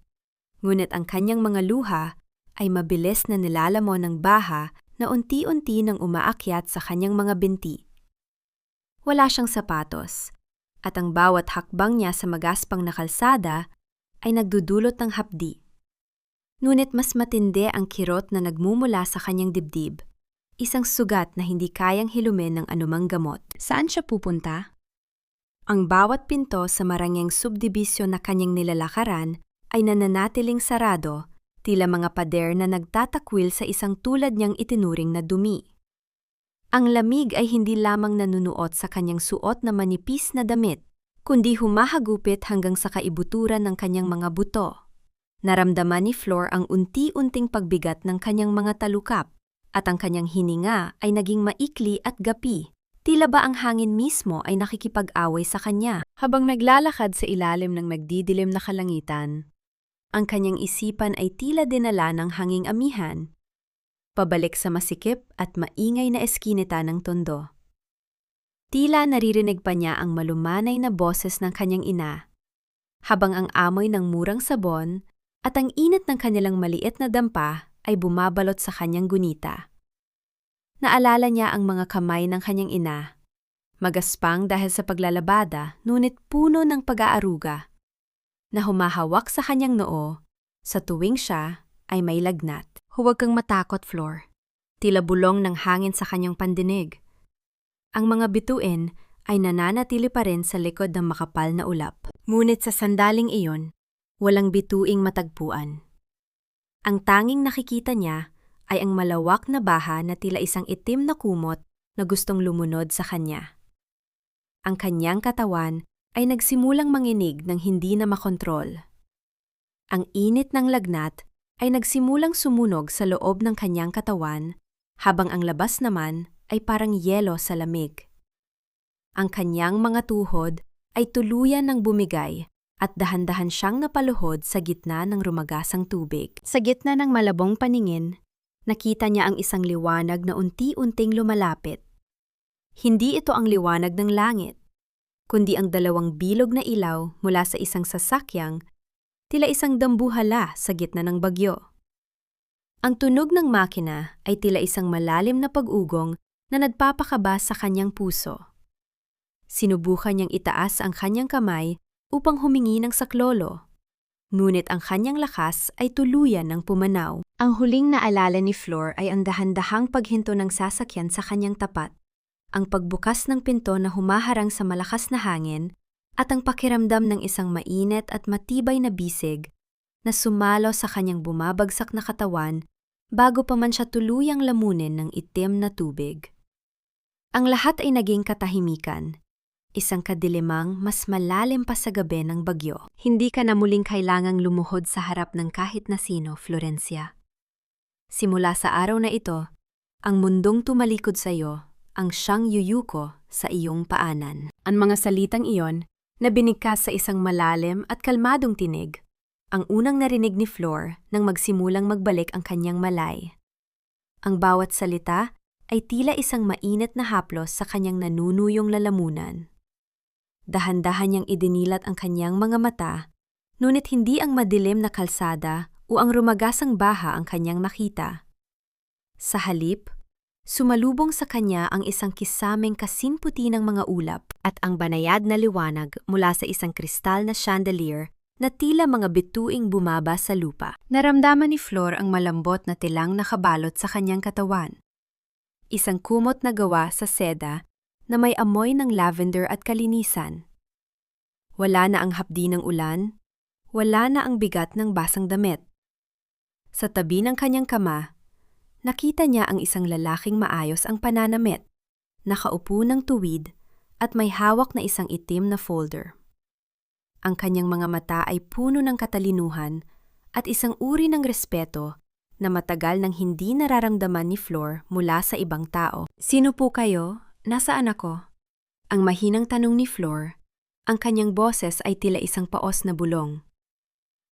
ngunit ang kanyang mga luha ay mabilis na nilalamon ng baha na unti-unti nang umaakyat sa kanyang mga binti. Wala siyang sapatos, at ang bawat hakbang niya sa magaspang na kalsada ay nagdudulot ng hapdi. Ngunit mas matindi ang kirot na nagmumula sa kanyang dibdib, isang sugat na hindi kayang hilumin ng anumang gamot. Saan siya pupunta? Ang bawat pinto sa marangyang subdibisyon na kanyang nilalakaran ay nananatiling sarado, tila mga pader na nagtatakwil sa isang tulad niyang itinuring na dumi. Ang lamig ay hindi lamang nanunuot sa kanyang suot na manipis na damit, kundi humahagupit hanggang sa kaibuturan ng kanyang mga buto. Naramdaman ni Flor ang unti-unting pagbigat ng kanyang mga talukap, at ang kanyang hininga ay naging maikli at gapi. Tila ba ang hangin mismo ay nakikipag-away sa kanya? Habang naglalakad sa ilalim ng nagdidilim na kalangitan, Ang kanyang isipan ay tila dinala ng hanging amihan, pabalik sa masikip at maingay na eskinita ng tondo. Tila naririnig pa niya ang malumanay na boses ng kanyang ina, habang ang amoy ng murang sabon at ang init ng kanilang maliit na dampa ay bumabalot sa kanyang gunita. Naalala niya ang mga kamay ng kanyang ina, magaspang dahil sa paglalabada ngunit puno ng pag-aaruga, na humahawak sa kanyang noo sa tuwing siya ay may lagnat. huwag kang matakot, Flor. Tila bulong ng hangin sa kanyang pandinig. Ang mga bituin ay nananatili pa rin sa likod ng makapal na ulap. Ngunit sa sandaling iyon, walang bituing matagpuan. Ang tanging nakikita niya ay ang malawak na baha na tila isang itim na kumot na gustong lumunod sa kanya. Ang kanyang katawan ay nagsimulang manginig ng hindi na makontrol. Ang init ng lagnat ay nagsimulang sumunog sa loob ng kanyang katawan, habang ang labas naman ay parang yelo sa lamig. Ang kanyang mga tuhod ay tuluyan ng bumigay at dahan-dahan siyang napaluhod sa gitna ng rumagasang tubig. Sa gitna ng malabong paningin, nakita niya ang isang liwanag na unti-unting lumalapit. Hindi ito ang liwanag ng langit, kundi ang dalawang bilog na ilaw mula sa isang sasakyang, tila isang dambuhala sa gitna ng bagyo. Ang tunog ng makina ay tila isang malalim na pag-ugong na nagpapakaba sa kanyang puso. Sinubukan niyang itaas ang kanyang kamay upang humingi ng saklolo, ngunit ang kanyang lakas ay tuluyan ng pumanaw. Ang huling naalala ni Flor ay ang dahan-dahang paghinto ng sasakyan sa kanyang tapat, ang pagbukas ng pinto na humaharang sa malakas na hangin, at ang pakiramdam ng isang mainit at matibay na bisig na sumalo sa kanyang bumabagsak na katawan bago pa man siya tuluyang lamunin ng itim na tubig. Ang lahat ay naging katahimikan, isang kadilimang mas malalim pa sa gabi ng bagyo. Hindi ka na muling kailangang lumuhod sa harap ng kahit na sino, Florencia. Simula sa araw na ito, ang mundong tumalikod sa iyo ang siyang yuyuko sa iyong paanan. Ang mga salitang iyon na binigkas sa isang malalim at kalmadong tinig, ang unang narinig ni Flor nang magsimulang magbalik ang kanyang malay. Ang bawat salita ay tila isang mainit na haplos sa kanyang nanunuyong lalamunan. Dahan-dahan niyang idinilat ang kanyang mga mata, ngunit hindi ang madilim na kalsada o ang rumagasang baha ang kanyang makita. Sa halip, sumalubong sa kanya ang isang kisameng kasinputi ng mga ulap at ang banayad na liwanag mula sa isang kristal na chandelier na tila mga bituing bumaba sa lupa. Naramdaman ni Flor ang malambot na tilang nakabalot sa kanyang katawan. Isang kumot na gawa sa seda na may amoy ng lavender at kalinisan. Wala na ang hapdi ng ulan, wala na ang bigat ng basang damit. Sa tabi ng kanyang kama, nakita niya ang isang lalaking maayos ang pananamit, nakaupo ng tuwid at may hawak na isang itim na folder. Ang kanyang mga mata ay puno ng katalinuhan at isang uri ng respeto na matagal nang hindi nararamdaman ni Flor mula sa ibang tao. Sino po kayo? Nasaan ako? Ang mahinang tanong ni Flor, ang kanyang boses ay tila isang paos na bulong.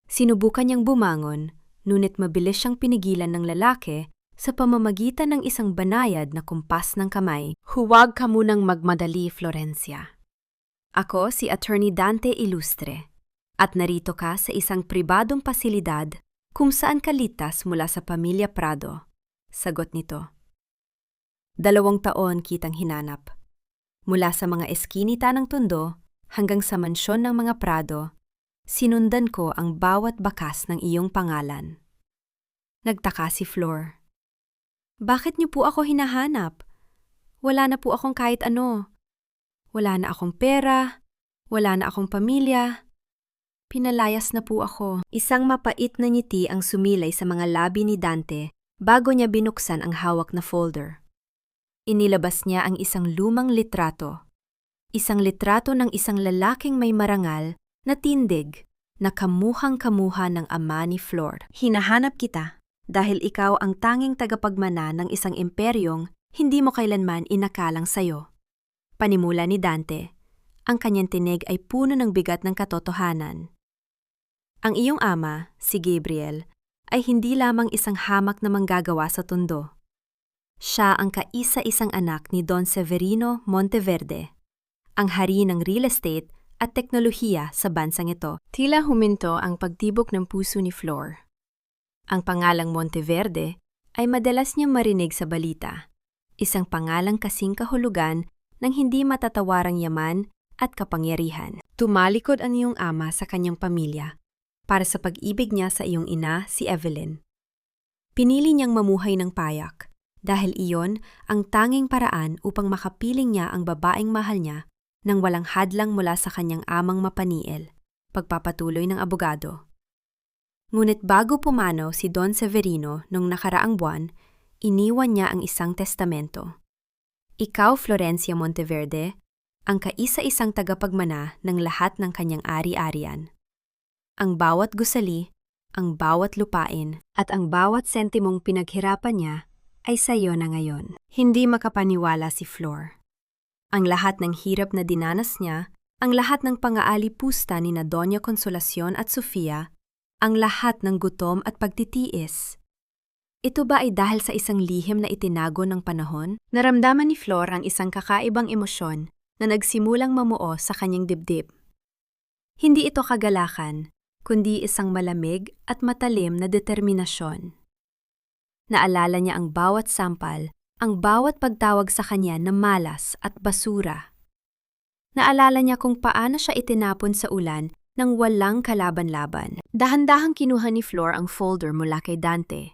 Sinubukan niyang bumangon, ngunit mabilis siyang pinigilan ng lalaki sa pamamagitan ng isang banayad na kumpas ng kamay. Huwag ka munang magmadali, Florencia. Ako si Attorney Dante Ilustre, at narito ka sa isang pribadong pasilidad kung saan ka ligtas mula sa pamilya Prado. Sagot nito. 2 taon kitang hinanap. Mula sa mga eskinita ng Tondo hanggang sa mansyon ng mga Prado, sinundan ko ang bawat bakas ng iyong pangalan. Nagtaka si Flor. Bakit niyo po ako hinahanap? Wala na po akong kahit ano. Wala na akong pera, wala na akong pamilya. Pinalayas na po ako. Isang mapait na ngiti ang sumilay sa mga labi ni Dante bago niya binuksan ang hawak na folder. Inilabas niya ang isang lumang litrato. Isang litrato ng isang lalaking may marangal na tindig na kamuhang-kamuha ng ama ni Flor. Hinahanap kita dahil ikaw ang tanging tagapagmana ng isang imperyong hindi mo kailanman inakalang sayo. Panimula ni Dante, ang kanyang tinig ay puno ng bigat ng katotohanan. Ang iyong ama, si Gabriel, ay hindi lamang isang hamak na manggagawa sa tondo. Siya ang kaisa-isang anak ni Don Severino Monteverde, ang hari ng real estate at teknolohiya sa bansang ito. Tila huminto ang pagtibok ng puso ni Flor. Ang pangalang Monteverde ay madalas niyang marinig sa balita. Isang pangalang kasing kahulugan ng hindi matatawarang yaman at kapangyarihan. Tumalikod ang iyong ama sa kanyang pamilya para sa pag-ibig niya sa iyong ina, si Evelyn. Pinili niyang mamuhay ng payak dahil iyon ang tanging paraan upang makapiling niya ang babaeng mahal niya nang walang hadlang mula sa kanyang amang mapaniil, pagpapatuloy ng abogado. Ngunit bago pumanaw si Don Severino nung nakaraang buwan, iniwan niya ang isang testamento. Ikaw, Florencia Monteverde, ang kaisa-isang tagapagmana ng lahat ng kanyang ari-arian. Ang bawat gusali, ang bawat lupain, at ang bawat sentimong pinaghirapan niya ay sa iyo na ngayon. Hindi makapaniwala si Flor. Ang lahat ng hirap na dinanas niya, ang lahat ng pangaalipusta ni na Doña Consolacion at Sofia, ang lahat ng gutom at pagtitiis. Ito ba ay dahil sa isang lihim na itinago ng panahon? Naramdaman ni Flor ang isang kakaibang emosyon na nagsimulang mamuo sa kanyang dibdib. Hindi ito kagalakan, kundi isang malamig at matalim na determinasyon. Naalala niya ang bawat sampal, ang bawat pagtawag sa kanya na malas at basura. Naalala niya kung paano siya itinapon sa ulan nang walang kalaban-laban. Dahan-dahang kinuha ni Flor ang folder mula kay Dante.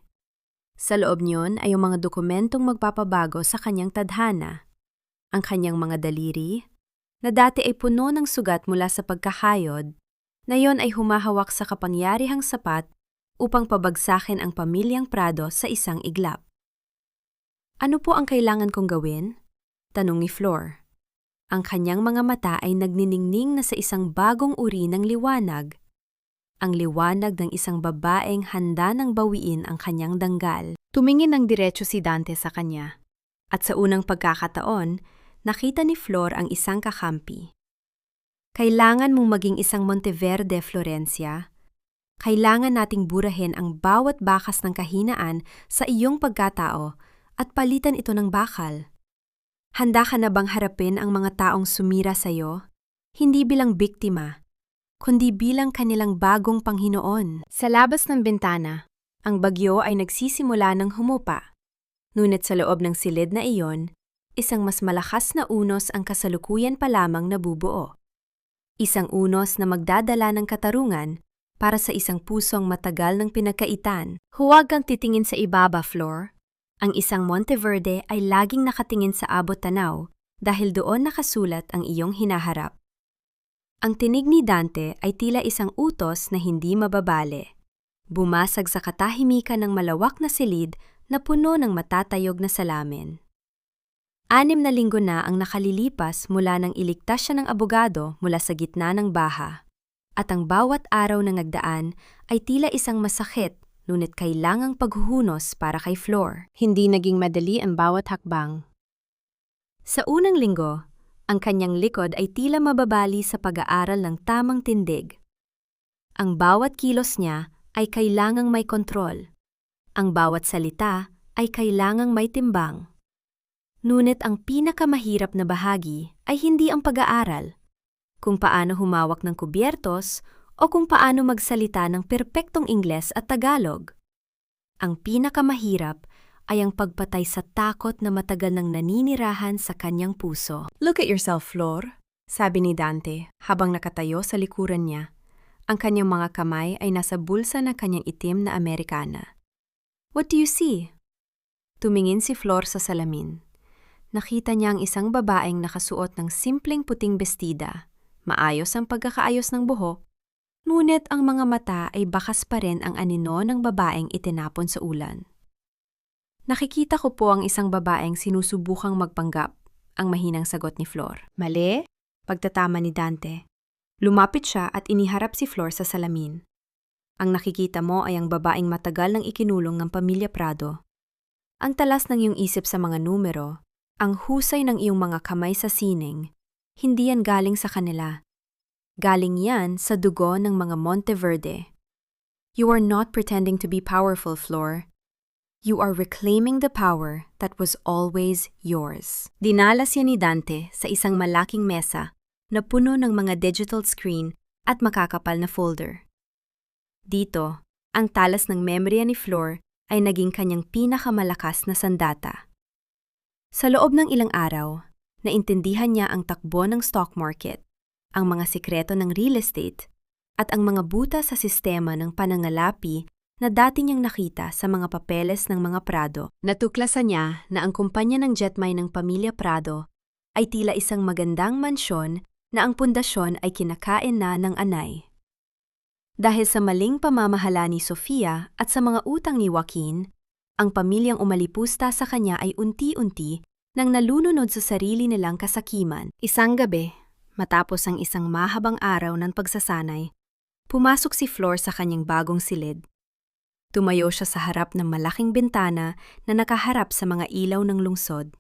Sa loob niyon ay ang mga dokumentong magpapabago sa kanyang tadhana. Ang kanyang mga daliri, na dati ay puno ng sugat mula sa pagkahayod, na yon ay humahawak sa kapangyarihang sapat upang pabagsakin ang pamilyang Prado sa isang iglap. Ano po ang kailangan kong gawin? Tanong ni Flor. Ang kanyang mga mata ay nagniningning na sa isang bagong uri ng liwanag. Ang liwanag ng isang babaeng handa nang bawiin ang kanyang danggal. Tumingin ng diretso si Dante sa kanya. At sa unang pagkakataon, nakita ni Flor ang isang kakampi. Kailangan mong maging isang Monteverde, Florencia. Kailangan nating burahin ang bawat bakas ng kahinaan sa iyong pagkatao at palitan ito ng bakal. Handa ka na bang harapin ang mga taong sumira sa iyo? Hindi bilang biktima, kundi bilang kanilang bagong Panginoon. Sa labas ng bintana, ang bagyo ay nagsisimula ng humupa. Ngunit sa loob ng silid na iyon, isang mas malakas na unos ang kasalukuyan pa lamang nabubuo. Isang unos na magdadala ng katarungan para sa isang pusong matagal ng pinagkaitan. Huwag kang titingin sa ibaba, Flor. Ang isang Monteverde ay laging nakatingin sa abot tanaw dahil doon nakasulat ang iyong hinaharap. Ang tinig ni Dante ay tila isang utos na hindi mababali. Bumasag sa katahimikan ng malawak na silid na puno ng matatayog na salamin. 6 na linggo na ang nakalilipas mula nang iligtas siya ng abogado mula sa gitna ng baha. At ang bawat araw na nagdaan ay tila isang masakit, ngunit kailangang paghuhunos para kay Flor. Hindi naging madali ang bawat hakbang. Sa unang linggo, ang kanyang likod ay tila mababali sa pag-aaral ng tamang tindig. Ang bawat kilos niya ay kailangang may kontrol. Ang bawat salita ay kailangang may timbang. Ngunit ang pinakamahirap na bahagi ay hindi ang pag-aaral, kung paano humawak ng kubyertos o kung paano magsalita ng perpektong Ingles at Tagalog. Ang pinakamahirap ay ang pagpatay sa takot na matagal nang naninirahan sa kanyang puso. "Look at yourself, Flor," sabi ni Dante habang nakatayo sa likuran niya. Ang kanyang mga kamay ay nasa bulsa ng kanyang itim na Amerikana. What do you see? Tumingin si Flor sa salamin. Nakita niya ang isang babaeng nakasuot ng simpleng puting bestida. Maayos ang pagkakaayos ng buhok, ngunit ang mga mata ay bakas pa rin ang anino ng babaeng itinapon sa ulan. Nakikita ko po ang isang babaeng sinusubukang magpanggap, ang mahinang sagot ni Flor. Mali? Pagtatama ni Dante. Lumapit siya at iniharap si Flor sa salamin. Ang nakikita mo ay ang babaeng matagal nang ikinulong ng pamilya Prado. Ang talas ng iyong isip sa mga numero, ang husay ng iyong mga kamay sa sining, hindi yan galing sa kanila. Galing yan sa dugo ng mga Monteverde. You are not pretending to be powerful, Flor. You are reclaiming the power that was always yours. Dinalas yan ni Dante sa isang malaking mesa na puno ng mga digital screen at makakapal na folder. Dito, ang talas ng memorya ni Flor ay naging kanyang pinakamalakas na sandata. Sa loob ng ilang araw, naintindihan niya ang takbo ng stock market, ang mga sikreto ng real estate, at ang mga buta sa sistema ng panangalapi na dati niyang nakita sa mga papeles ng mga Prado. Natuklasan niya na ang kumpanya ng jetmine ng pamilya Prado ay tila isang magandang mansyon na ang pundasyon ay kinakain na ng anay. Dahil sa maling pamamahala ni Sofia at sa mga utang ni Joaquin, ang pamilyang umalipusta sa kanya ay unti-unti nang nalununod sa sarili nilang kasakiman. Isang gabi, matapos ang isang mahabang araw ng pagsasanay, pumasok si Flor sa kanyang bagong silid. Tumayo siya sa harap ng malaking bintana na nakaharap sa mga ilaw ng lungsod.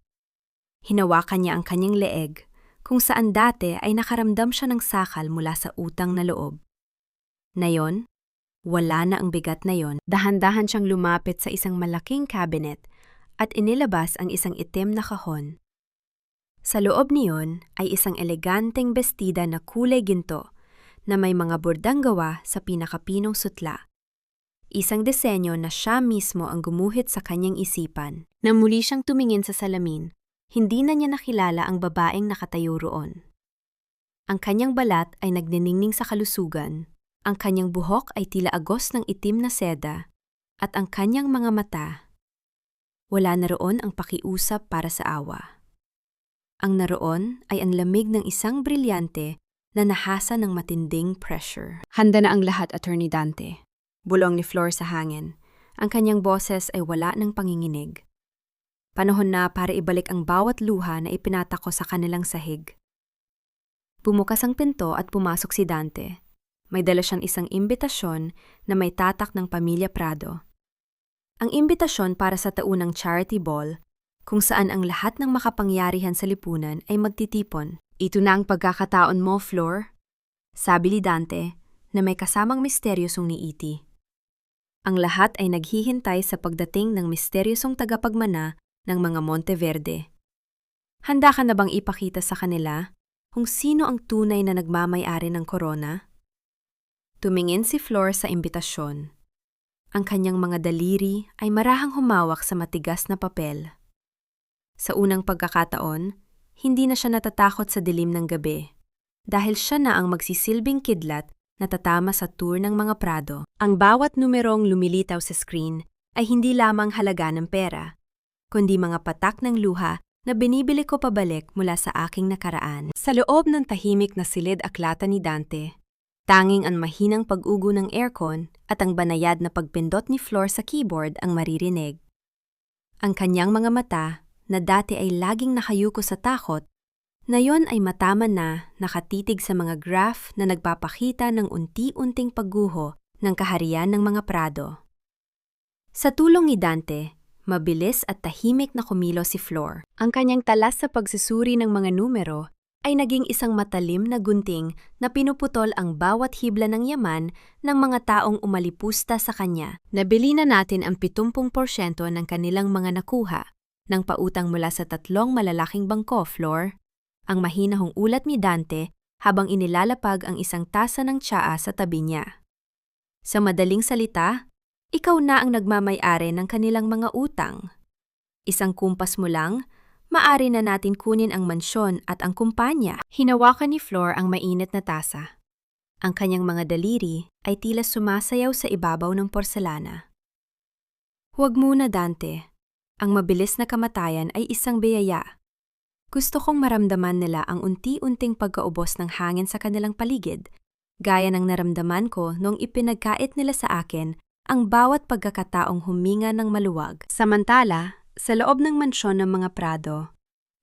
Hinawakan niya ang kanyang leeg, kung saan dati ay nakaramdam siya ng sakal mula sa utang na loob. Nayon, wala na ang bigat na yon. Dahan-dahan siyang lumapit sa isang malaking cabinet at inilabas ang isang itim na kahon. Sa loob niyon ay isang eleganteng bestida na kulay ginto na may mga bordang gawa sa pinakapinong sutla. Isang disenyo na siya mismo ang gumuhit sa kanyang isipan. Nang muli siyang tumingin sa salamin, hindi na niya nakilala ang babaeng nakatayo roon. Ang kanyang balat ay nagniningning sa kalusugan. Ang kanyang buhok ay tila agos ng itim na seda, at ang kanyang mga mata, wala na roon ang pakiusap para sa awa. Ang naroon ay ang lamig ng isang brilyante na nahasa ng matinding pressure. Handa na ang lahat, Attorney Dante. Bulong ni Flor sa hangin. Ang kanyang boses ay wala ng panginginig. Panahon na para ibalik ang bawat luha na ipinata ko sa kanilang sahig. Bumukas ang pinto at pumasok si Dante. May dala siyang isang imbitasyon na may tatak ng pamilya Prado. Ang imbitasyon para sa taunang charity ball, kung saan ang lahat ng makapangyarihan sa lipunan ay magtitipon. Ito na ang pagkakataon mo, Flor, sabi ni Dante na may kasamang misteryosong niiti. Ang lahat ay naghihintay sa pagdating ng misteryosong tagapagmana ng mga Monteverde. Handa ka na bang ipakita sa kanila kung sino ang tunay na nagmamay-ari ng korona? Tumingin si Flor sa imbitasyon. Ang kanyang mga daliri ay marahang humawak sa matigas na papel. Sa unang pagkakataon, hindi na siya natatakot sa dilim ng gabi dahil siya na ang magsisilbing kidlat na tatama sa tour ng mga Prado. Ang bawat numerong lumilitaw sa screen ay hindi lamang halaga ng pera, kundi mga patak ng luha na binibili ko pabalik mula sa aking nakaraan. Sa loob ng tahimik na silid-aklatan ni Dante, tanging ang mahinang pag-ugo ng aircon at ang banayad na pagpindot ni Flor sa keyboard ang maririnig. Ang kanyang mga mata, na dati ay laging nakayuko sa takot, ngayon ay mataman na nakatitig sa mga graph na nagpapakita ng unti-unting pagguho ng kaharian ng mga Prado. Sa tulong ni Dante, mabilis at tahimik na kumilos si Flor. Ang kanyang talas sa pagsusuri ng mga numero ay naging isang matalim na gunting na pinuputol ang bawat hibla ng yaman ng mga taong umalipusta sa kanya. Nabili na natin ang 70% ng kanilang mga nakuha ng pautang mula sa 3 malalaking bangko, Flor. Ang mahinahong ulat ni Dante habang inilalapag ang isang tasa ng tsaa sa tabi niya. Sa madaling salita, ikaw na ang nagmamay-ari ng kanilang mga utang. Isang kumpas mo lang, maari na natin kunin ang mansyon at ang kumpanya. Hinawakan ni Flor ang mainit na tasa. Ang kanyang mga daliri ay tila sumasayaw sa ibabaw ng porselana. Huwag muna, Dante. Ang mabilis na kamatayan ay isang biyaya. Gusto kong maramdaman nila ang unti-unting pagkaubos ng hangin sa kanilang paligid, gaya ng naramdaman ko nung ipinagkait nila sa akin ang bawat pagkakataong huminga ng maluwag. Samantala, sa loob ng mansyon ng mga Prado,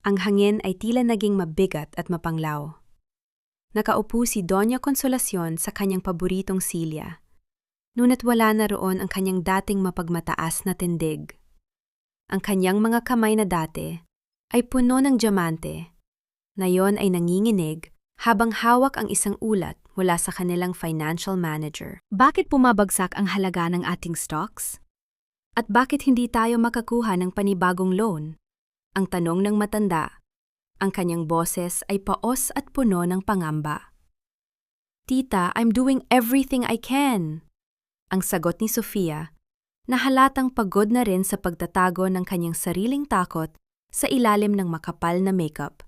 ang hangin ay tila naging mabigat at mapanglaw. Nakaupo si Doña Consolacion sa kanyang paboritong silya. Ngunit wala na roon ang kanyang dating mapagmataas na tindig. Ang kanyang mga kamay na dati ay puno ng diamante, na yon ay nanginginig habang hawak ang isang ulat mula sa kanilang financial manager. Bakit bumabagsak ang halaga ng ating stocks? At bakit hindi tayo makakuha ng panibagong loan? Ang tanong ng matanda. Ang kanyang boses ay paos at puno ng pangamba. Tita, I'm doing everything I can. Ang sagot ni Sofia, na halatang pagod na rin sa pagtatago ng kanyang sariling takot sa ilalim ng makapal na makeup.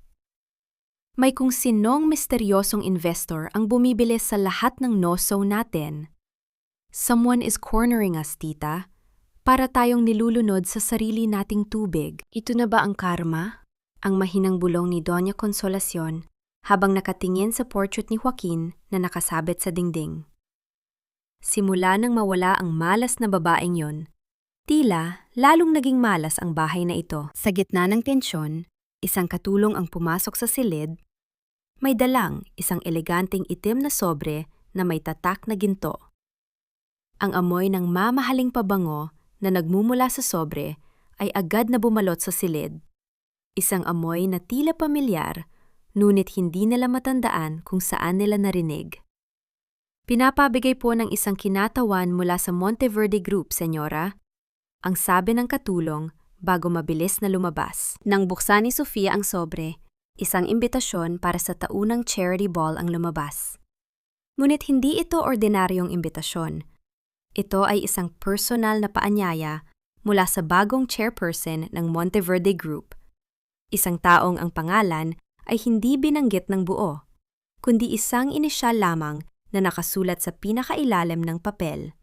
May kung sinong misteryosong investor ang bumibili sa lahat ng noso natin. Someone is cornering us, tita, para tayong nilulunod sa sarili nating tubig. Ito na ba ang karma? Ang mahinang bulong ni Doña Consolacion habang nakatingin sa portrait ni Joaquin na nakasabit sa dingding. Simula nang mawala ang malas na babaeng yon, tila lalong naging malas ang bahay na ito. Sa gitna ng tensyon, isang katulong ang pumasok sa silid. May dalang isang eleganteng itim na sobre na may tatak na ginto. Ang amoy ng mamahaling pabango na nagmumula sa sobre ay agad na bumalot sa silid. Isang amoy na tila pamilyar, ngunit hindi nila matandaan kung saan nila narinig. Pinapabigay po ng isang kinatawan mula sa Monteverde Group, senyora. Ang sabi ng katulong bago mabilis na lumabas. Nang buksan ni Sofia ang sobre, isang imbitasyon para sa taunang charity ball ang lumabas. Ngunit hindi ito ordinaryong imbitasyon. Ito ay isang personal na paanyaya mula sa bagong chairperson ng Monteverde Group. Isang taong ang pangalan ay hindi binanggit ng buo, kundi isang inisyal lamang na nakasulat sa pinakailalim ng papel.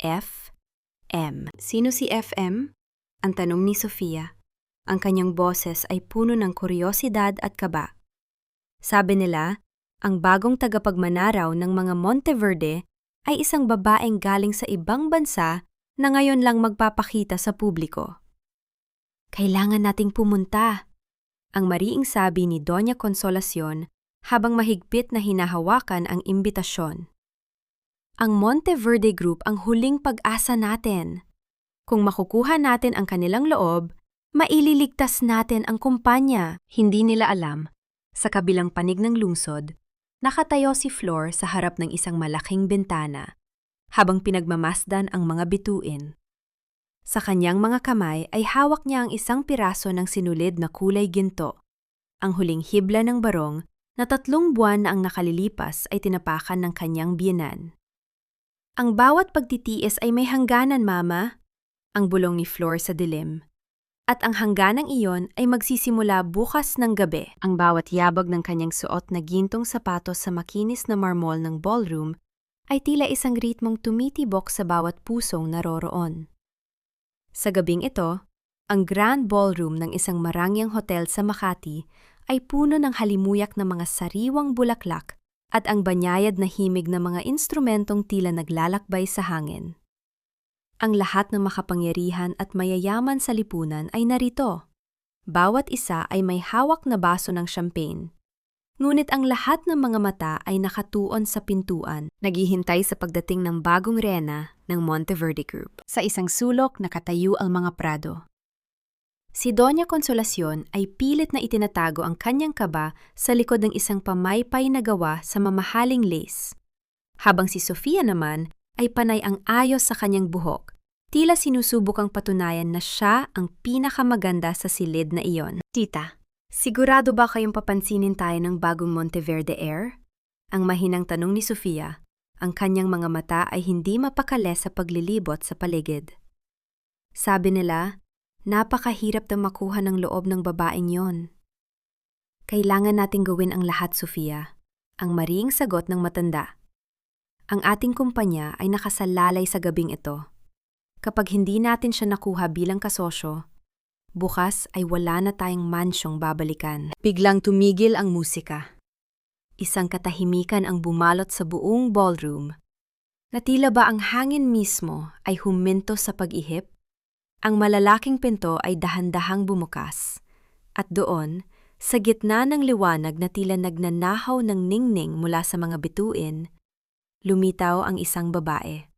F.M. Sino si F.M.? Ang tanong ni Sofia. Ang kanyang boses ay puno ng kuryosidad at kaba. Sabi nila, ang bagong tagapagmanaraw ng mga Monteverde ay isang babaeng galing sa ibang bansa na ngayon lang magpapakita sa publiko. Kailangan nating pumunta, ang mariing sabi ni Doña Consolacion habang mahigpit na hinahawakan ang imbitasyon. Ang Monteverde Group ang huling pag-asa natin. Kung makukuha natin ang kanilang loob, maililigtas natin ang kumpanya. Hindi nila alam, sa kabilang panig ng lungsod, nakatayo si Flor sa harap ng isang malaking bintana, habang pinagmamasdan ang mga bituin. Sa kanyang mga kamay ay hawak niya ang isang piraso ng sinulid na kulay ginto, ang huling hibla ng barong na 3 buwan na ang nakalilipas ay tinapakan ng kanyang biyenan. Ang bawat pagtitiis ay may hangganan, Mama, ang bulong ni Flor sa dilim. At ang hangganang iyon ay magsisimula bukas ng gabi. Ang bawat yabag ng kanyang suot na gintong sapatos sa makinis na marmol ng ballroom ay tila isang ritmong tumitibok sa bawat pusong naroroon. Sa gabing ito, ang Grand Ballroom ng isang marangyang hotel sa Makati ay puno ng halimuyak na mga sariwang bulaklak at ang banyayad na himig na mga instrumentong tila naglalakbay sa hangin. Ang lahat ng makapangyarihan at mayayaman sa lipunan ay narito. Bawat isa ay may hawak na baso ng champagne. Ngunit ang lahat ng mga mata ay nakatuon sa pintuan, naghihintay sa pagdating ng bagong reyna ng Monteverde Group. Sa isang sulok nakatayo ang mga Prado. Si Doña Consolacion ay pilit na itinatago ang kanyang kaba sa likod ng isang pamaypay na gawa sa mamahaling lace. Habang si Sofia naman ay panay ang ayos sa kanyang buhok, tila sinusubukang patunayan na siya ang pinakamaganda sa silid na iyon. Tita, sigurado ba kayong papansinin tayo ng bagong Monteverde Air? Ang mahinang tanong ni Sofia, ang kanyang mga mata ay hindi mapakali sa paglilibot sa paligid. Sabi nila, napakahirap na makuha ng loob ng babaeng yon. Kailangan nating gawin ang lahat, Sofia. Ang mariing sagot ng matanda. Ang ating kumpanya ay nakasalalay sa gabing ito. Kapag hindi natin siya nakuha bilang kasosyo, bukas ay wala na tayong mansyong babalikan. Biglang tumigil ang musika. Isang katahimikan ang bumalot sa buong ballroom. Na tila ba ang hangin mismo ay huminto sa pag-ihip? Ang malalaking pinto ay dahan-dahang bumukas. At doon, sa gitna ng liwanag na tila nagnanahaw ng ningning mula sa mga bituin, lumitaw ang isang babae.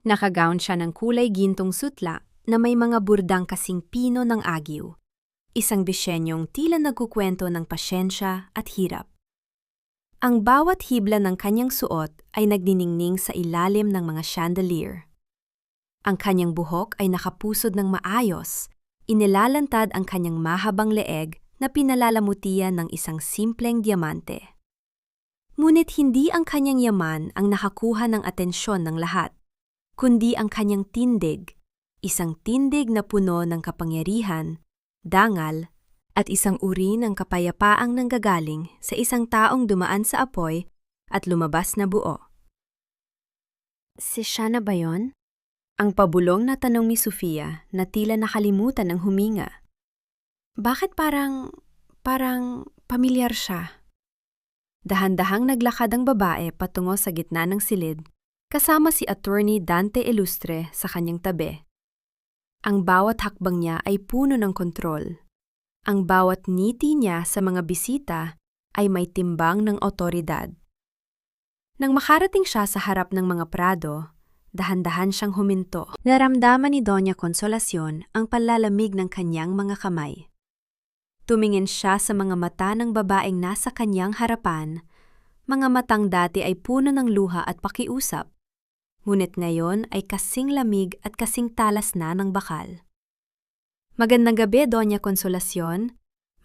Nakagown siya ng kulay gintong sutla na may mga burdang kasing pino ng agiw. Isang disenyong tila nagkukwento ng pasyensya at hirap. Ang bawat hibla ng kanyang suot ay nagniningning sa ilalim ng mga chandelier. Ang kanyang buhok ay nakapusod ng maayos, inilalantad ang kanyang mahabang leeg na pinalalamutian ng isang simpleng diamante. Ngunit hindi ang kanyang yaman ang nakakuha ng atensyon ng lahat, kundi ang kanyang tindig, isang tindig na puno ng kapangyarihan, dangal, at isang uri ng kapayapaang nanggagaling sa isang taong dumaan sa apoy at lumabas na buo. Si siya na ba yun? Ang pabulong na tanong ni Sofia na tila nakalimutan ng huminga. Bakit parang pamilyar siya? Dahan-dahang naglakad ang babae patungo sa gitna ng silid, kasama si Attorney Dante Ilustre sa kanyang tabi. Ang bawat hakbang niya ay puno ng kontrol. Ang bawat ngiti niya sa mga bisita ay may timbang ng otoridad. Nang makarating siya sa harap ng mga prado, dahan-dahan siyang huminto. Naramdaman ni Doña Consolacion ang panlalamig ng kanyang mga kamay. Tumingin siya sa mga mata ng babaeng nasa kanyang harapan, mga matang dati ay puno ng luha at pakiusap. Ngunit ngayon ay kasing lamig at kasing talas na ng bakal. Magandang gabi, Doña Consolacion,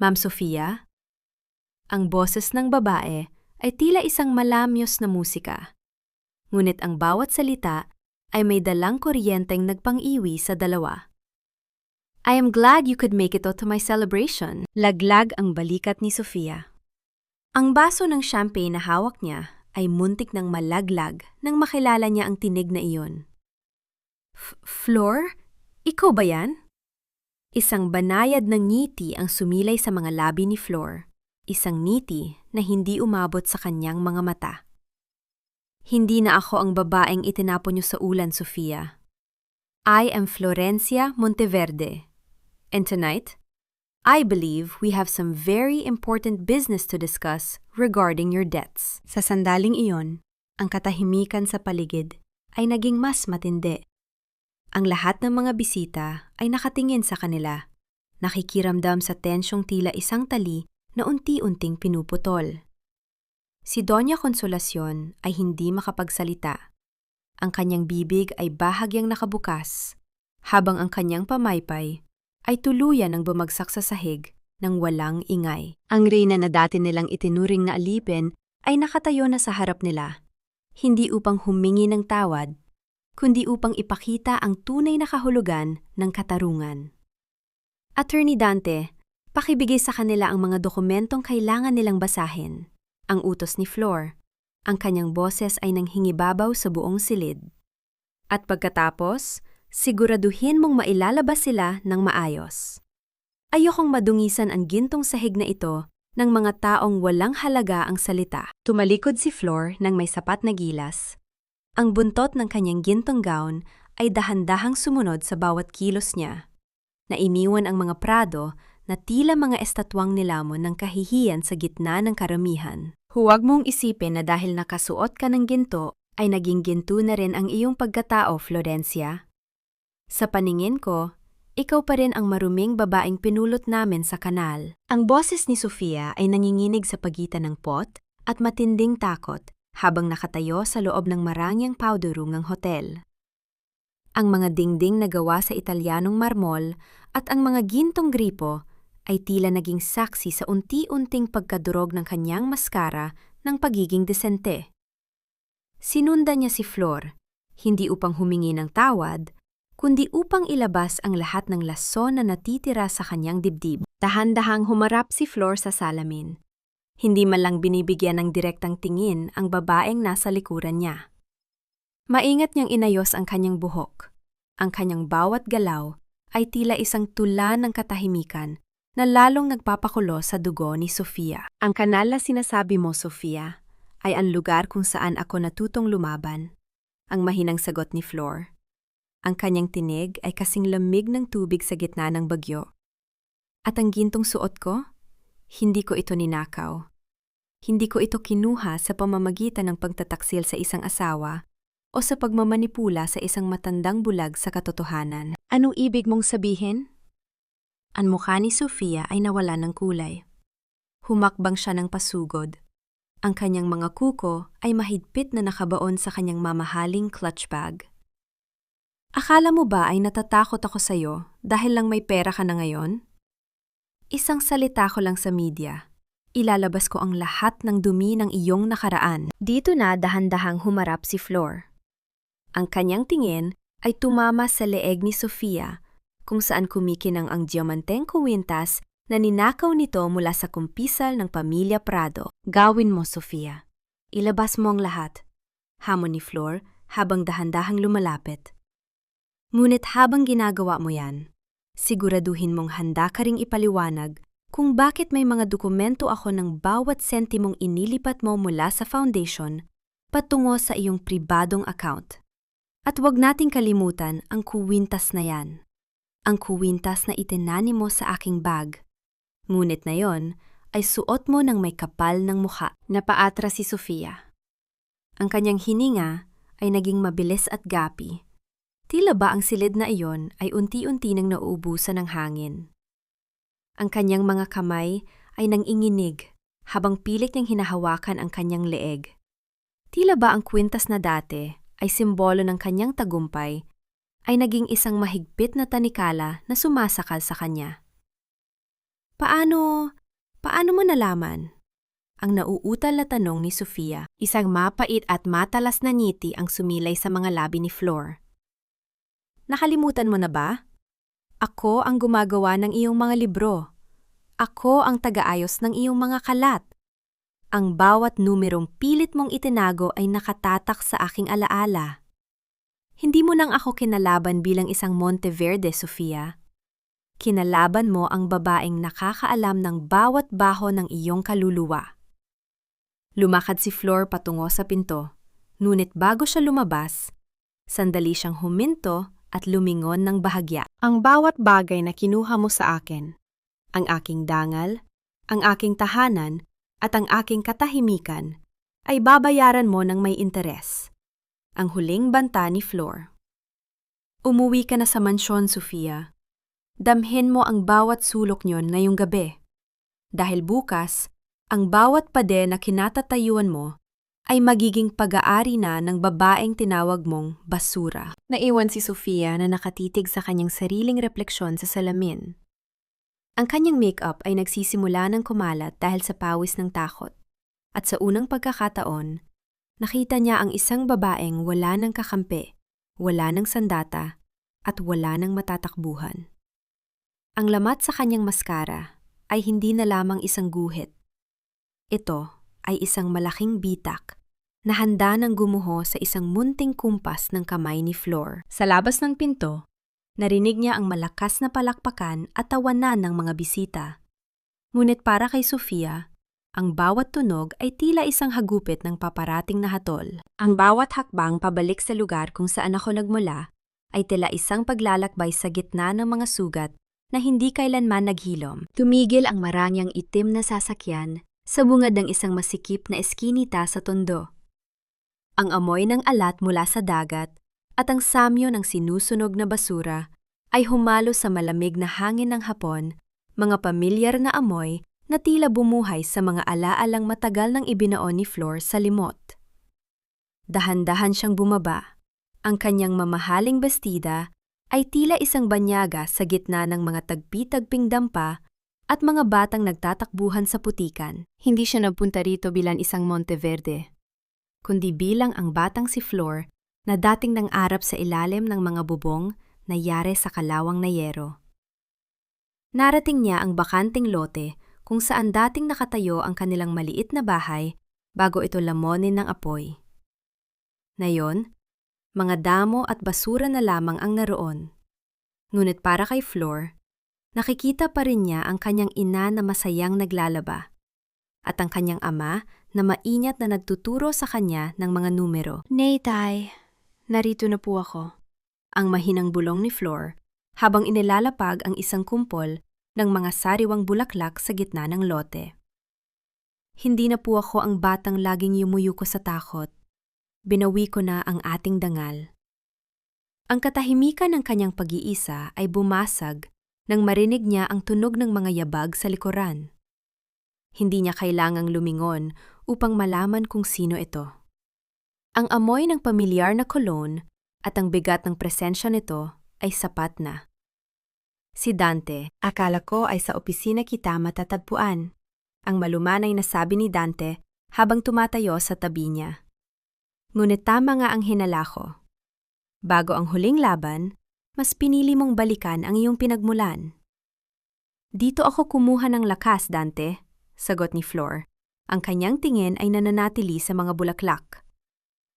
Ma'am Sofia. Ang boses ng babae ay tila isang malamyos na musika. Ngunit ang bawat salita ay may dalang kuryenteng nagpang-iwi sa dalawa. I am glad you could make it to my celebration. Laglag ang balikat ni Sofia. Ang baso ng champagne na hawak niya ay muntik ng malaglag nang makilala niya ang tinig na iyon. Flor? Ikaw ba yan? Isang banayad na ngiti ang sumilay sa mga labi ni Flor. Isang ngiti na hindi umabot sa kanyang mga mata. Hindi na ako ang babaeng itinapon niyo sa ulan, Sofia. I am Florencia Monteverde. And tonight, I believe we have some very important business to discuss regarding your debts. Sa sandaling iyon, ang katahimikan sa paligid ay naging mas matindi. Ang lahat ng mga bisita ay nakatingin sa kanila, nakikiramdam sa tensyong tila isang tali na unti-unting pinuputol. Si Doña Consolacion ay hindi makapagsalita. Ang kanyang bibig ay bahagyang nakabukas, habang ang kanyang pamaypay ay tuluyan ng bumagsak sa sahig ng walang ingay. Ang reyna na dati nilang itinuring na alipin ay nakatayo na sa harap nila, hindi upang humingi ng tawad, kundi upang ipakita ang tunay na kahulugan ng katarungan. Attorney Dante, pakibigay sa kanila ang mga dokumentong kailangan nilang basahin. Ang utos ni Flor, ang kanyang boses ay nanghingibabaw sa buong silid. At pagkatapos, siguraduhin mong mailalabas sila ng maayos. Ayokong madungisan ang gintong sahig na ito ng mga taong walang halaga ang salita. Tumalikod si Flor ng may sapat na gilas. Ang buntot ng kanyang gintong gown ay dahan-dahang sumunod sa bawat kilos niya. Nainiwan ang mga prado na tila mga estatwang nilamon ng kahihiyan sa gitna ng karamihan. Huwag mong isipin na dahil nakasuot ka ng ginto, ay naging ginto na rin ang iyong pagkatao, Florencia. Sa paningin ko, ikaw pa rin ang maruming babaeng pinulot namin sa kanal. Ang boses ni Sofia ay nanginginig sa pagitan ng pot at matinding takot habang nakatayo sa loob ng marangyang powder room ng hotel. Ang mga dingding na gawa sa Italianong marmol at ang mga gintong gripo ay tila naging saksi sa unti-unting pagkadurog ng kanyang maskara ng pagiging desente. Sinundan niya si Flor, hindi upang humingi ng tawad, kundi upang ilabas ang lahat ng lason na natitira sa kanyang dibdib. Dahan-dahang humarap si Flor sa salamin. Hindi man lang binibigyan ng direktang tingin ang babaeng nasa likuran niya. Maingat niyang inayos ang kanyang buhok. Ang kanyang bawat galaw ay tila isang tula ng katahimikan na lalong nagpapakulo sa dugo ni Sofia. Ang kanal na sinasabi mo, Sofia, ay ang lugar kung saan ako natutong lumaban. Ang mahinang sagot ni Flor. Ang kanyang tinig ay kasing lamig ng tubig sa gitna ng bagyo. At ang gintong suot ko? Hindi ko ito ninakaw. Hindi ko ito kinuha sa pamamagitan ng pagtataksil sa isang asawa o sa pagmamanipula sa isang matandang bulag sa katotohanan. Anong ibig mong sabihin? Ang mukha ni Sofia ay nawala ng kulay. Humakbang siya ng pasugod. Ang kanyang mga kuko ay mahigpit na nakabaon sa kanyang mamahaling clutch bag. Akala mo ba ay natatakot ako sa'yo dahil lang may pera ka na ngayon? Isang salita ko lang sa media. Ilalabas ko ang lahat ng dumi ng iyong nakaraan. Dito na dahan-dahang humarap si Flor. Ang kanyang tingin ay tumama sa leeg ni Sofia kung saan kumikinang ang diamanteng kuwintas na ninakaw nito mula sa kumpisal ng pamilya Prado. Gawin mo, Sofia. Ilabas mo ang lahat. Hamon ni Flor habang dahan-dahang lumalapit. Ngunit habang ginagawa mo yan, siguraduhin mong handa ka ring ipaliwanag kung bakit may mga dokumento ako ng bawat sentimong inilipat mo mula sa foundation patungo sa iyong pribadong account. At huwag nating kalimutan ang kuwintas na yan. Ang kuwintas na itinani mo sa aking bag. Ngunit na yon ay suot mo ng may kapal ng mukha. Napaatras si Sofia. Ang kanyang hininga ay naging mabilis at gapi. Tila ba ang silid na iyon ay unti-unti nang nauubusan ng hangin. Ang kanyang mga kamay ay nanginginig habang pilit niyang hinahawakan ang kanyang leeg. Tila ba ang kwintas na dati ay simbolo ng kanyang tagumpay ay naging isang mahigpit na tanikala na sumasakal sa kanya. Paano mo nalaman? Ang nauutal na tanong ni Sofia, isang mapait at matalas na ngiti ang sumilay sa mga labi ni Flor. Nakalimutan mo na ba? Ako ang gumagawa ng iyong mga libro. Ako ang tagaayos ng iyong mga kalat. Ang bawat numerong pilit mong itinago ay nakatatak sa aking alaala. Hindi mo nang ako kinalaban bilang isang Monteverde, Sofia. Kinalaban mo ang babaeng nakakaalam ng bawat baho ng iyong kaluluwa. Lumakad si Flor patungo sa pinto, ngunit bago siya lumabas, sandali siyang huminto at lumingon ng bahagya. Ang bawat bagay na kinuha mo sa akin, ang aking dangal, ang aking tahanan, at ang aking katahimikan, ay babayaran mo ng may interes. Ang huling banta ni Flor. Umuwi ka na sa mansyon, Sofia. Damhin mo ang bawat sulok niyon ngayong gabi. Dahil bukas, ang bawat pade na kinatatayuan mo ay magiging pag-aari na ng babaeng tinawag mong basura. Naiwan si Sofia na nakatitig sa kanyang sariling refleksyon sa salamin. Ang kanyang make-up ay nagsisimula ng kumalat dahil sa pawis ng takot. At sa unang pagkakataon, nakita niya ang isang babaeng wala ng kakampi, wala ng sandata, at wala ng matatakbuhan. Ang lamat sa kanyang maskara ay hindi na lamang isang guhit. Ito ay isang malaking bitak na handa nang gumuho sa isang munting kumpas ng kamay ni Flor. Sa labas ng pinto, narinig niya ang malakas na palakpakan at tawanan ng mga bisita. Ngunit para kay Sofia, ang bawat tunog ay tila isang hagupit ng paparating na hatol. Ang bawat hakbang pabalik sa lugar kung saan ako nagmula ay tila isang paglalakbay sa gitna ng mga sugat na hindi kailanman naghilom. Tumigil ang marangyang itim na sasakyan sa bungad ng isang masikip na eskinita sa tondo. Ang amoy ng alat mula sa dagat at ang samyo ng sinusunog na basura ay humalo sa malamig na hangin ng hapon, mga pamilyar na amoy na tila bumuhay sa mga alaalang matagal nang ibinaon ni Flor sa limot. Dahan-dahan siyang bumaba. Ang kanyang mamahaling bestida ay tila isang banyaga sa gitna ng mga tagpi-tagping dampa at mga batang nagtatakbuhan sa putikan. Hindi siya nagpunta rito bilang isang Monteverde, kundi bilang ang batang si Flor na dating nang-arap sa ilalim ng mga bubong na yare sa kalawang na yero. Narating niya ang bakanting lote kung saan dating nakatayo ang kanilang maliit na bahay bago ito lamonin ng apoy. Ngayon, Mga damo at basura na lamang ang naroon. Ngunit para kay Flor, nakikita pa rin niya ang kanyang ina na masayang naglalaba at ang kanyang ama na maingat na nagtuturo sa kanya ng mga numero. Nay, Tay. Narito na po ako. Ang mahinang bulong ni Flor habang inilalapag ang isang kumpol ng mga sariwang bulaklak sa gitna ng lote. Hindi na po ako ang batang laging yumuyuko sa takot. Binawi ko na ang ating dangal. Ang katahimikan ng kanyang pag-iisa ay bumasag nang marinig niya ang tunog ng mga yabag sa likuran. Hindi niya kailangang lumingon upang malaman kung sino ito. Ang amoy ng pamilyar na cologne at ang bigat ng presensya nito ay sapat na. Si Dante, akala ko ay sa opisina kita matatagpuan. Ang malumanay na sabi ni Dante habang tumatayo sa tabi niya. Ngunit tama nga ang hinala ko. Bago ang huling laban, mas pinili mong balikan ang iyong pinagmulan. Dito ako kumuha ng lakas, Dante, sagot ni Flor. Ang kanyang tingin ay nananatili sa mga bulaklak.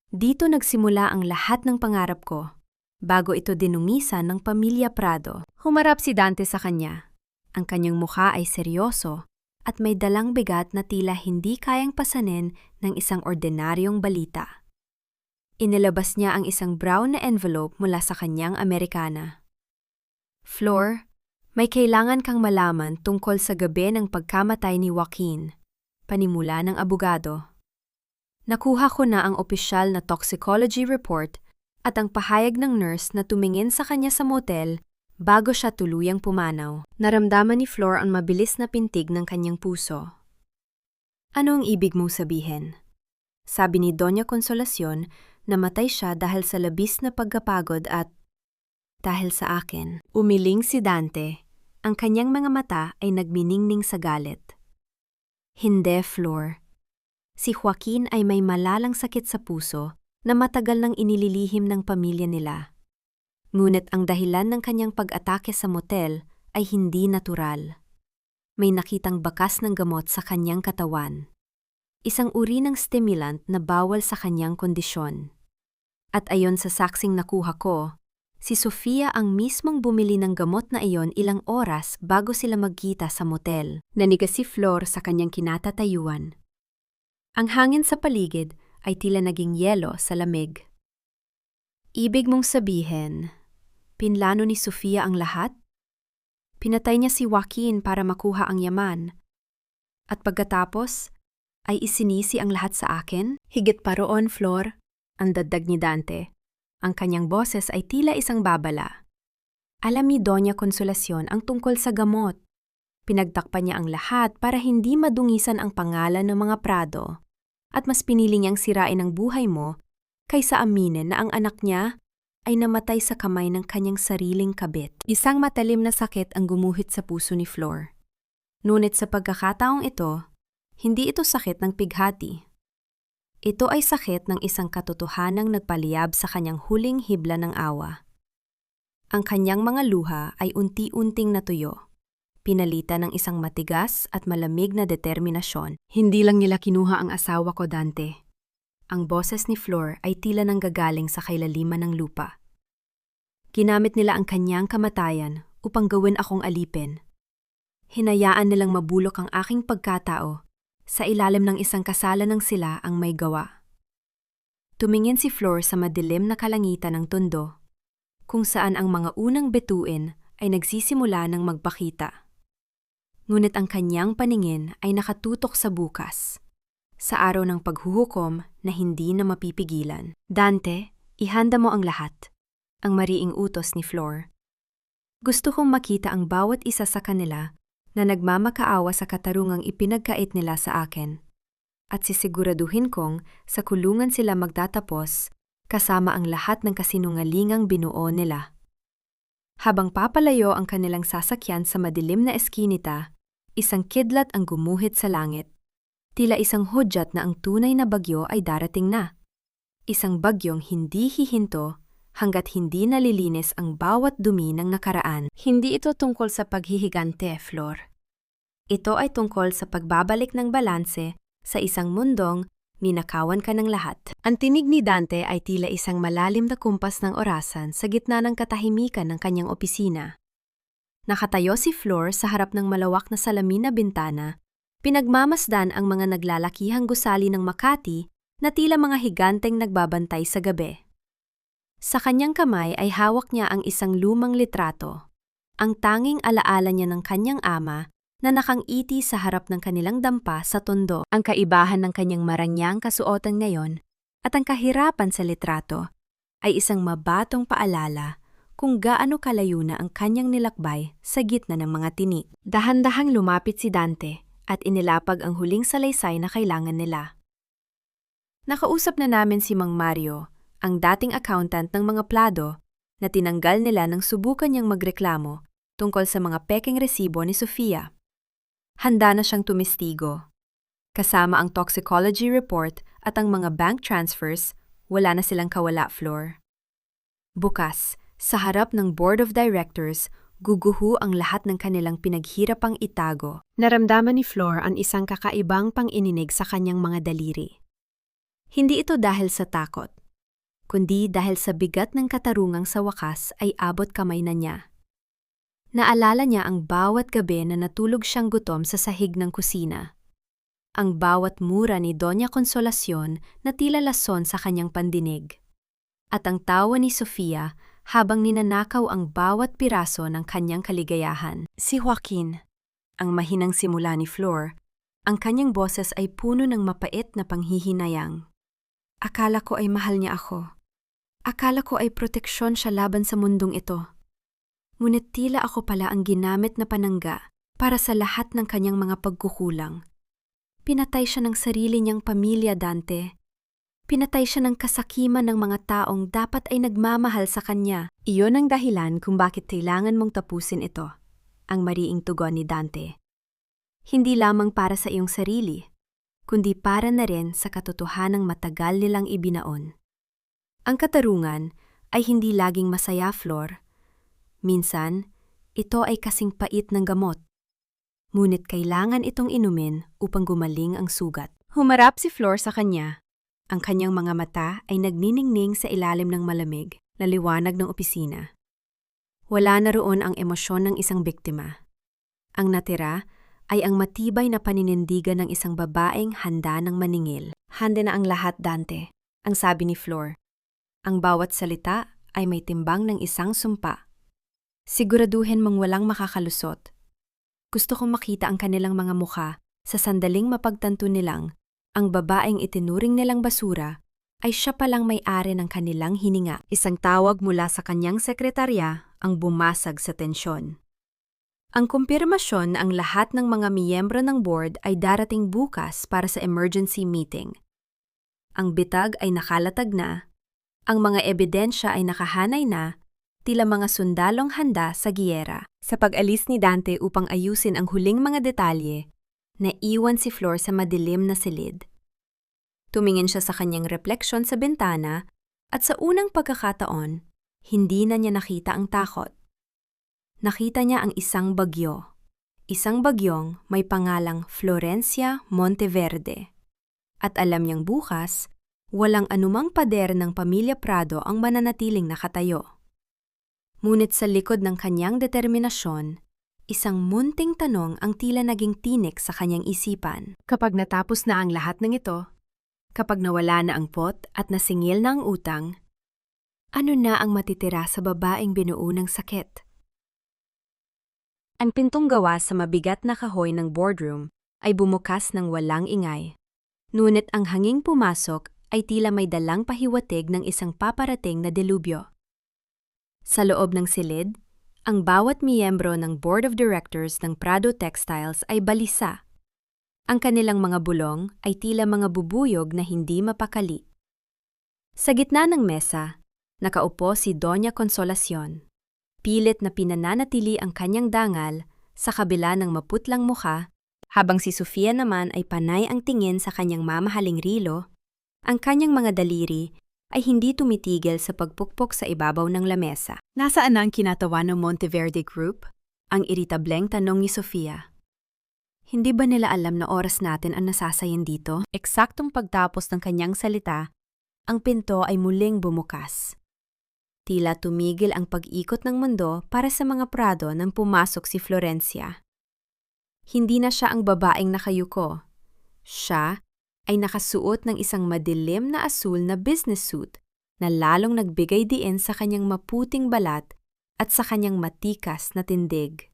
Dito nagsimula ang lahat ng pangarap ko, bago ito dinungisan ng pamilya Prado. Humarap si Dante sa kanya. Ang kanyang mukha ay seryoso at may dalang bigat na tila hindi kayang pasanin ng isang ordinaryong balita. Inilabas niya ang isang brown na envelope mula sa kanyang Amerikana. Flor, may kailangan kang malaman tungkol sa gabi ng pagkamatay ni Joaquin, panimula ng abogado. Nakuha ko na ang opisyal na toxicology report at ang pahayag ng nurse na tumingin sa kanya sa motel bago siya tuluyang pumanaw. Naramdaman ni Flor ang mabilis na pintig ng kanyang puso. Ano ang ibig mong sabihin? Sabi ni Doña Consolacion, namatay siya dahil sa labis na pagkapagod at dahil sa akin. Umiling si Dante. Ang kanyang mga mata ay nagminingning sa galit. Hindi, Flor. Si Joaquin ay may malalang sakit sa puso na matagal nang inililihim ng pamilya nila. Ngunit ang dahilan ng kanyang pag-atake sa motel ay hindi natural. May nakitang bakas ng gamot sa kanyang katawan. Isang uri ng stimulant na bawal sa kanyang kondisyon. At ayon sa saksing nakuha ko, si Sofia ang mismong bumili ng gamot na iyon ilang oras bago sila magkita sa motel. Nanigas si Flor sa kanyang kinatatayuan. Ang hangin sa paligid ay tila naging yelo sa lamig. Ibig mong sabihin, pinlano ni Sofia ang lahat? Pinatay niya si Joaquin para makuha ang yaman. At pagkatapos, ay isinisi ang lahat sa akin? Higit pa roon, Flor, ang daddag ni Dante. Ang kanyang boses ay tila isang babala. Alam ni Doña Consolacion ang tungkol sa gamot. Pinagtakpan niya ang lahat para hindi madungisan ang pangalan ng mga Prado. At mas pinili niyang sirain ang buhay mo kaysa aminin na ang anak niya ay namatay sa kamay ng kanyang sariling kabit. Isang matalim na sakit ang gumuhit sa puso ni Flor. Ngunit sa pagkakataong ito, hindi ito sakit ng pighati. Ito ay sakit ng isang katotohanang nagpaliyab sa kanyang huling hibla ng awa. Ang kanyang mga luha ay unti-unting natuyo, pinalitan ng isang matigas at malamig na determinasyon. Hindi lang nila kinuha ang asawa ko, Dante. Ang boses ni Flor ay tila nang gagaling sa kailaliman ng lupa. Ginamit nila ang kanyang kamatayan upang gawin akong alipin. Hinayaan nilang mabulok ang aking pagkatao sa ilalim ng isang kasalanang sila ang may gawa. Tumingin si Flor sa madilim na kalangitan ng tondo, kung saan ang mga unang bituin ay nagsisimula ng magpakita. Ngunit ang kanyang paningin ay nakatutok sa bukas, sa araw ng paghuhukom na hindi na mapipigilan. Dante, ihanda mo ang lahat, ang mariing utos ni Flor. Gusto kong makita ang bawat isa sa kanila na nagmamakaawa sa katarungang ipinagkait nila sa akin. At sisiguraduhin kong sa kulungan sila magtatapos kasama ang lahat ng kasinungalingang binuo nila. Habang papalayo ang kanilang sasakyan sa madilim na eskinita, isang kidlat ang gumuhit sa langit. Tila isang hudyat na ang tunay na bagyo ay darating na. Isang bagyong hindi hihinto hanggat hindi nalilinis ang bawat dumi ng nakaraan. Hindi ito tungkol sa paghihigante, Flor. Ito ay tungkol sa pagbabalik ng balanse sa isang mundong Ninakawan ka ng lahat. Ang tinig ni Dante ay tila isang malalim na kumpas ng orasan sa gitna ng katahimikan ng kanyang opisina. Nakatayo si Flor sa harap ng malawak na salamin na bintana, pinagmamasdan ang mga naglalakihang gusali ng Makati na tila mga higanteng nagbabantay sa gabi. Sa kanyang kamay ay hawak niya ang isang lumang litrato, ang tanging alaala niya ng kanyang ama na nakangiti sa harap ng kanilang dampa sa tondo. Ang kaibahan ng kanyang marangyang kasuotan ngayon at ang kahirapan sa litrato ay isang mabatong paalala kung gaano kalayo na ang kanyang nilakbay sa gitna ng mga tinik. Dahan-dahang lumapit si Dante at inilapag ang huling salaysay na kailangan nila. Nakausap na namin si Mang Mario, ang dating accountant ng mga plado, na tinanggal nila nang subukan niyang magreklamo tungkol sa mga pekeng resibo ni Sofia. Handa na siyang tumistigo. Kasama ang toxicology report at ang mga bank transfers, wala na silang kawala, Flor. Bukas, sa harap ng board of directors, guguho ang lahat ng kanilang pinaghirapang itago. Naramdaman ni Flor ang isang kakaibang pang-ininig sa kanyang mga daliri. Hindi ito dahil sa takot, kundi dahil sa bigat ng katarungang sa wakas ay abot kamay na niya. Naalala niya ang bawat gabi na natulog siyang gutom sa sahig ng kusina. Ang bawat mura ni Doña Consolacion na tila lason sa kanyang pandinig. At ang tawa ni Sofia habang ninanakaw ang bawat piraso ng kanyang kaligayahan. Si Joaquin, ang mahinang simula ni Flor, ang kanyang boses ay puno ng mapait na panghihinayang. Akala ko ay mahal niya ako. Akala ko ay proteksyon siya laban sa mundong ito. Ngunit tila ako pala ang ginamit na panangga para sa lahat ng kanyang mga pagkukulang. Pinatay siya ng sarili niyang pamilya, Dante. Pinatay siya ng kasakiman ng mga taong dapat ay nagmamahal sa kanya. Iyon ang dahilan kung bakit kailangan mong tapusin ito, ang mariing tugon ni Dante. Hindi lamang para sa iyong sarili, kundi para na rin sa katotohanang matagal nilang ibinaon. Ang katarungan ay hindi laging masaya, Flor. Minsan, ito ay kasing pait ng gamot. Ngunit kailangan itong inumin upang gumaling ang sugat. Humarap si Flor sa kanya. Ang kanyang mga mata ay nagniningning sa ilalim ng malamig na liwanag ng opisina. Wala na roon ang emosyon ng isang biktima. Ang natira ay ang matibay na paninindigan ng isang babaeng handa ng maningil. Handa na ang lahat, Dante, ang sabi ni Flor. Ang bawat salita ay may timbang ng isang sumpa. Siguraduhin mong walang makakalusot. Gusto kong makita ang kanilang mga mukha sa sandaling mapagtanto nilang ang babaeng itinuring nilang basura ay siya palang may-ari ng kanilang hininga. Isang tawag mula sa kanyang sekretarya ang bumasag sa tensyon. Ang kumpirmasyon na ang lahat ng mga miyembro ng board ay darating bukas para sa emergency meeting. Ang bitag ay nakalatag na, ang mga ebidensya ay nakahanay na, tila mga sundalong handa sa giyera. Sa pag-alis ni Dante upang ayusin ang huling mga detalye, naiwan si Flor sa madilim na silid. Tumingin siya sa kanyang refleksyon sa bintana at sa unang pagkakataon, hindi na niya nakita ang takot. Nakita niya ang isang bagyo. Isang bagyong may pangalang Florencia Monteverde. At alam niyang bukas, walang anumang pader ng pamilya Prado ang mananatiling nakatayo. Ngunit sa likod ng kanyang determinasyon, isang munting tanong ang tila naging tinik sa kanyang isipan. Kapag natapos na ang lahat ng ito, kapag nawala na ang pot at nasingil na ang utang, ano na ang matitira sa babaeng binuo ng sakit? Ang pintong gawa sa mabigat na kahoy ng boardroom ay bumukas ng walang ingay. Ngunit ang hanging pumasok ay tila may dalang pahiwatig ng isang paparating na delubyo. Sa loob ng silid, ang bawat miyembro ng Board of Directors ng Prado Textiles ay balisa. Ang kanilang mga bulong ay tila mga bubuyog na hindi mapakali. Sa gitna ng mesa, nakaupo si Doña Consolacion. Pilit na pinananatili ang kanyang dangal sa kabila ng maputlang mukha, habang si Sofia naman ay panay ang tingin sa kanyang mamahaling rilo. Ang kanyang mga daliri ay hindi tumitigil sa pagpukpok sa ibabaw ng lamesa. Nasaan na ang kinatawa ng Monteverde Group? Ang iritableng tanong ni Sofia. Hindi ba nila alam na oras natin ang nasasayin dito? Eksaktong pagtapos ng kanyang salita, ang pinto ay muling bumukas. Tila tumigil ang pag-ikot ng mundo para sa mga Prado nang pumasok si Florencia. Hindi na siya ang babaeng nakayuko. Siya ay nakasuot ng isang madilim na asul na business suit na lalong nagbigay diin sa kanyang maputing balat at sa kanyang matikas na tindig.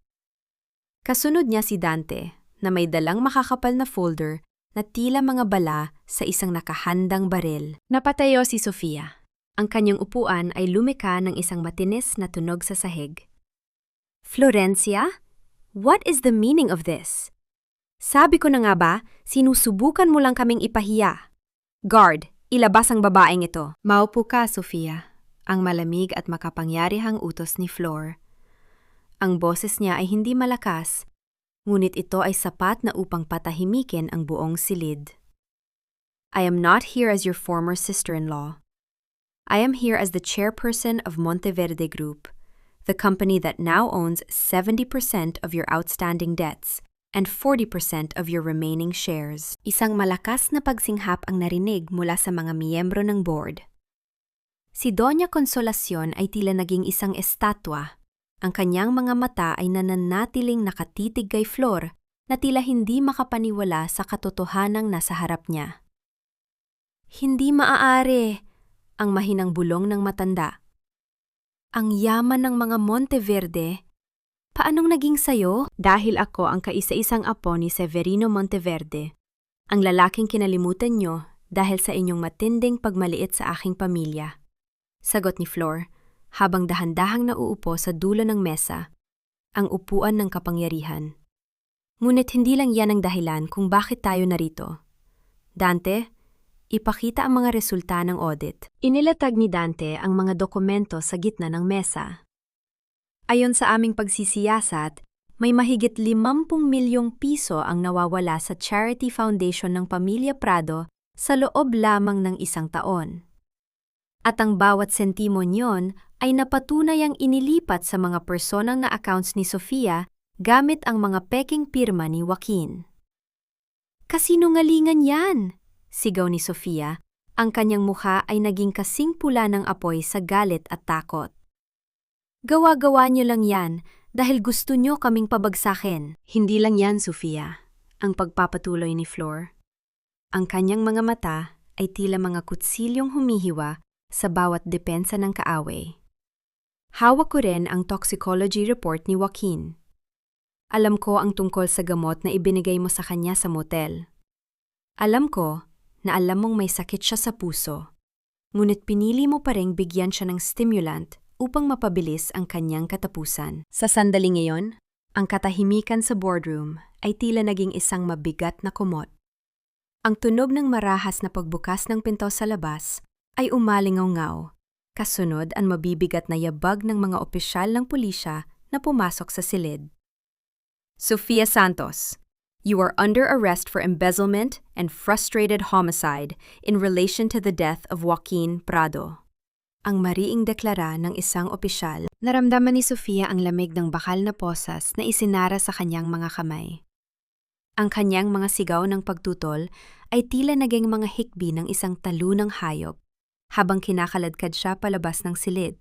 Kasunod niya si Dante na may dalang makakapal na folder na tila mga bala sa isang nakahandang baril. Napatayo si Sofia. Ang kanyang upuan ay lumika ng isang matinis na tunog sa sahig. Florencia? What is the meaning of this? Sabi ko na nga ba, sinusubukan mo lang kaming ipahiya. Guard, ilabas ang babaeng ito. Maupo ka, Sofia. Ang malamig at makapangyarihang utos ni Flor. Ang boses niya ay hindi malakas, ngunit ito ay sapat na upang patahimikin ang buong silid. I am not here as your former sister-in-law. I am here as the chairperson of Monteverde Group, the company that now owns 70% of your outstanding debts and 40% of your remaining shares. Isang malakas na pagsinghap ang narinig mula sa mga miyembro ng board. Si Doña Consolacion ay tila naging isang estatwa. Ang kanyang mga mata ay nananatiling nakatitig kay Flor na tila hindi makapaniwala sa katotohanang nasa harap niya. Hindi maaari, ang mahinang bulong ng matanda. Ang yaman ng mga Monteverde. Paanong naging sayo? Dahil ako ang kaisa-isang apo ni Severino Monteverde. Ang lalaking kinalimutan nyo dahil sa inyong matinding pagmaliit sa aking pamilya. Sagot ni Flor, habang dahan-dahang nauupo sa dulo ng mesa, ang upuan ng kapangyarihan. Ngunit hindi lang yan ang dahilan kung bakit tayo narito. Dante, ipakita ang mga resulta ng audit. Inilatag ni Dante ang mga dokumento sa gitna ng mesa. Ayon sa aming pagsisiyasat, may mahigit 50 milyong piso ang nawawala sa charity foundation ng Pamilya Prado sa loob lamang ng isang taon. At ang bawat sentimo niyon ay napatunay ang inilipat sa mga personang na accounts ni Sofia gamit ang mga peking pirma ni Joaquin. Kasinungalingan yan! Sigaw ni Sofia, ang kanyang mukha ay naging kasing pula ng apoy sa galit at takot. Gawa-gawa niyo lang yan dahil gusto niyo kaming pabagsakin. Hindi lang yan, Sofia, ang pagpapatuloy ni Flor. Ang kanyang mga mata ay tila mga kutsilyong humihiwa sa bawat depensa ng kaaway. Hawak ko rin ang toxicology report ni Joaquin. Alam ko ang tungkol sa gamot na ibinigay mo sa kanya sa motel. Alam ko na alam mong may sakit siya sa puso, ngunit pinili mo pa ring bigyan siya ng stimulant upang mapabilis ang kanyang katapusan. Sa sandaling iyon, ang katahimikan sa boardroom ay tila naging isang mabigat na kumot. Ang tunog ng marahas na pagbukas ng pinto sa labas ay umalingaw-ngaw, kasunod ang mabibigat na yabag ng mga opisyal ng pulisya na pumasok sa silid. Sofia Santos, you are under arrest for embezzlement and frustrated homicide in relation to the death of Joaquin Prado. Ang mariing deklara ng isang opisyal. Naramdaman ni Sofia ang lamig ng bakal na posas na isinara sa kanyang mga kamay. Ang kanyang mga sigaw ng pagtutol ay tila naging mga hikbi ng isang talunang hayop habang kinakaladkad siya palabas ng silid.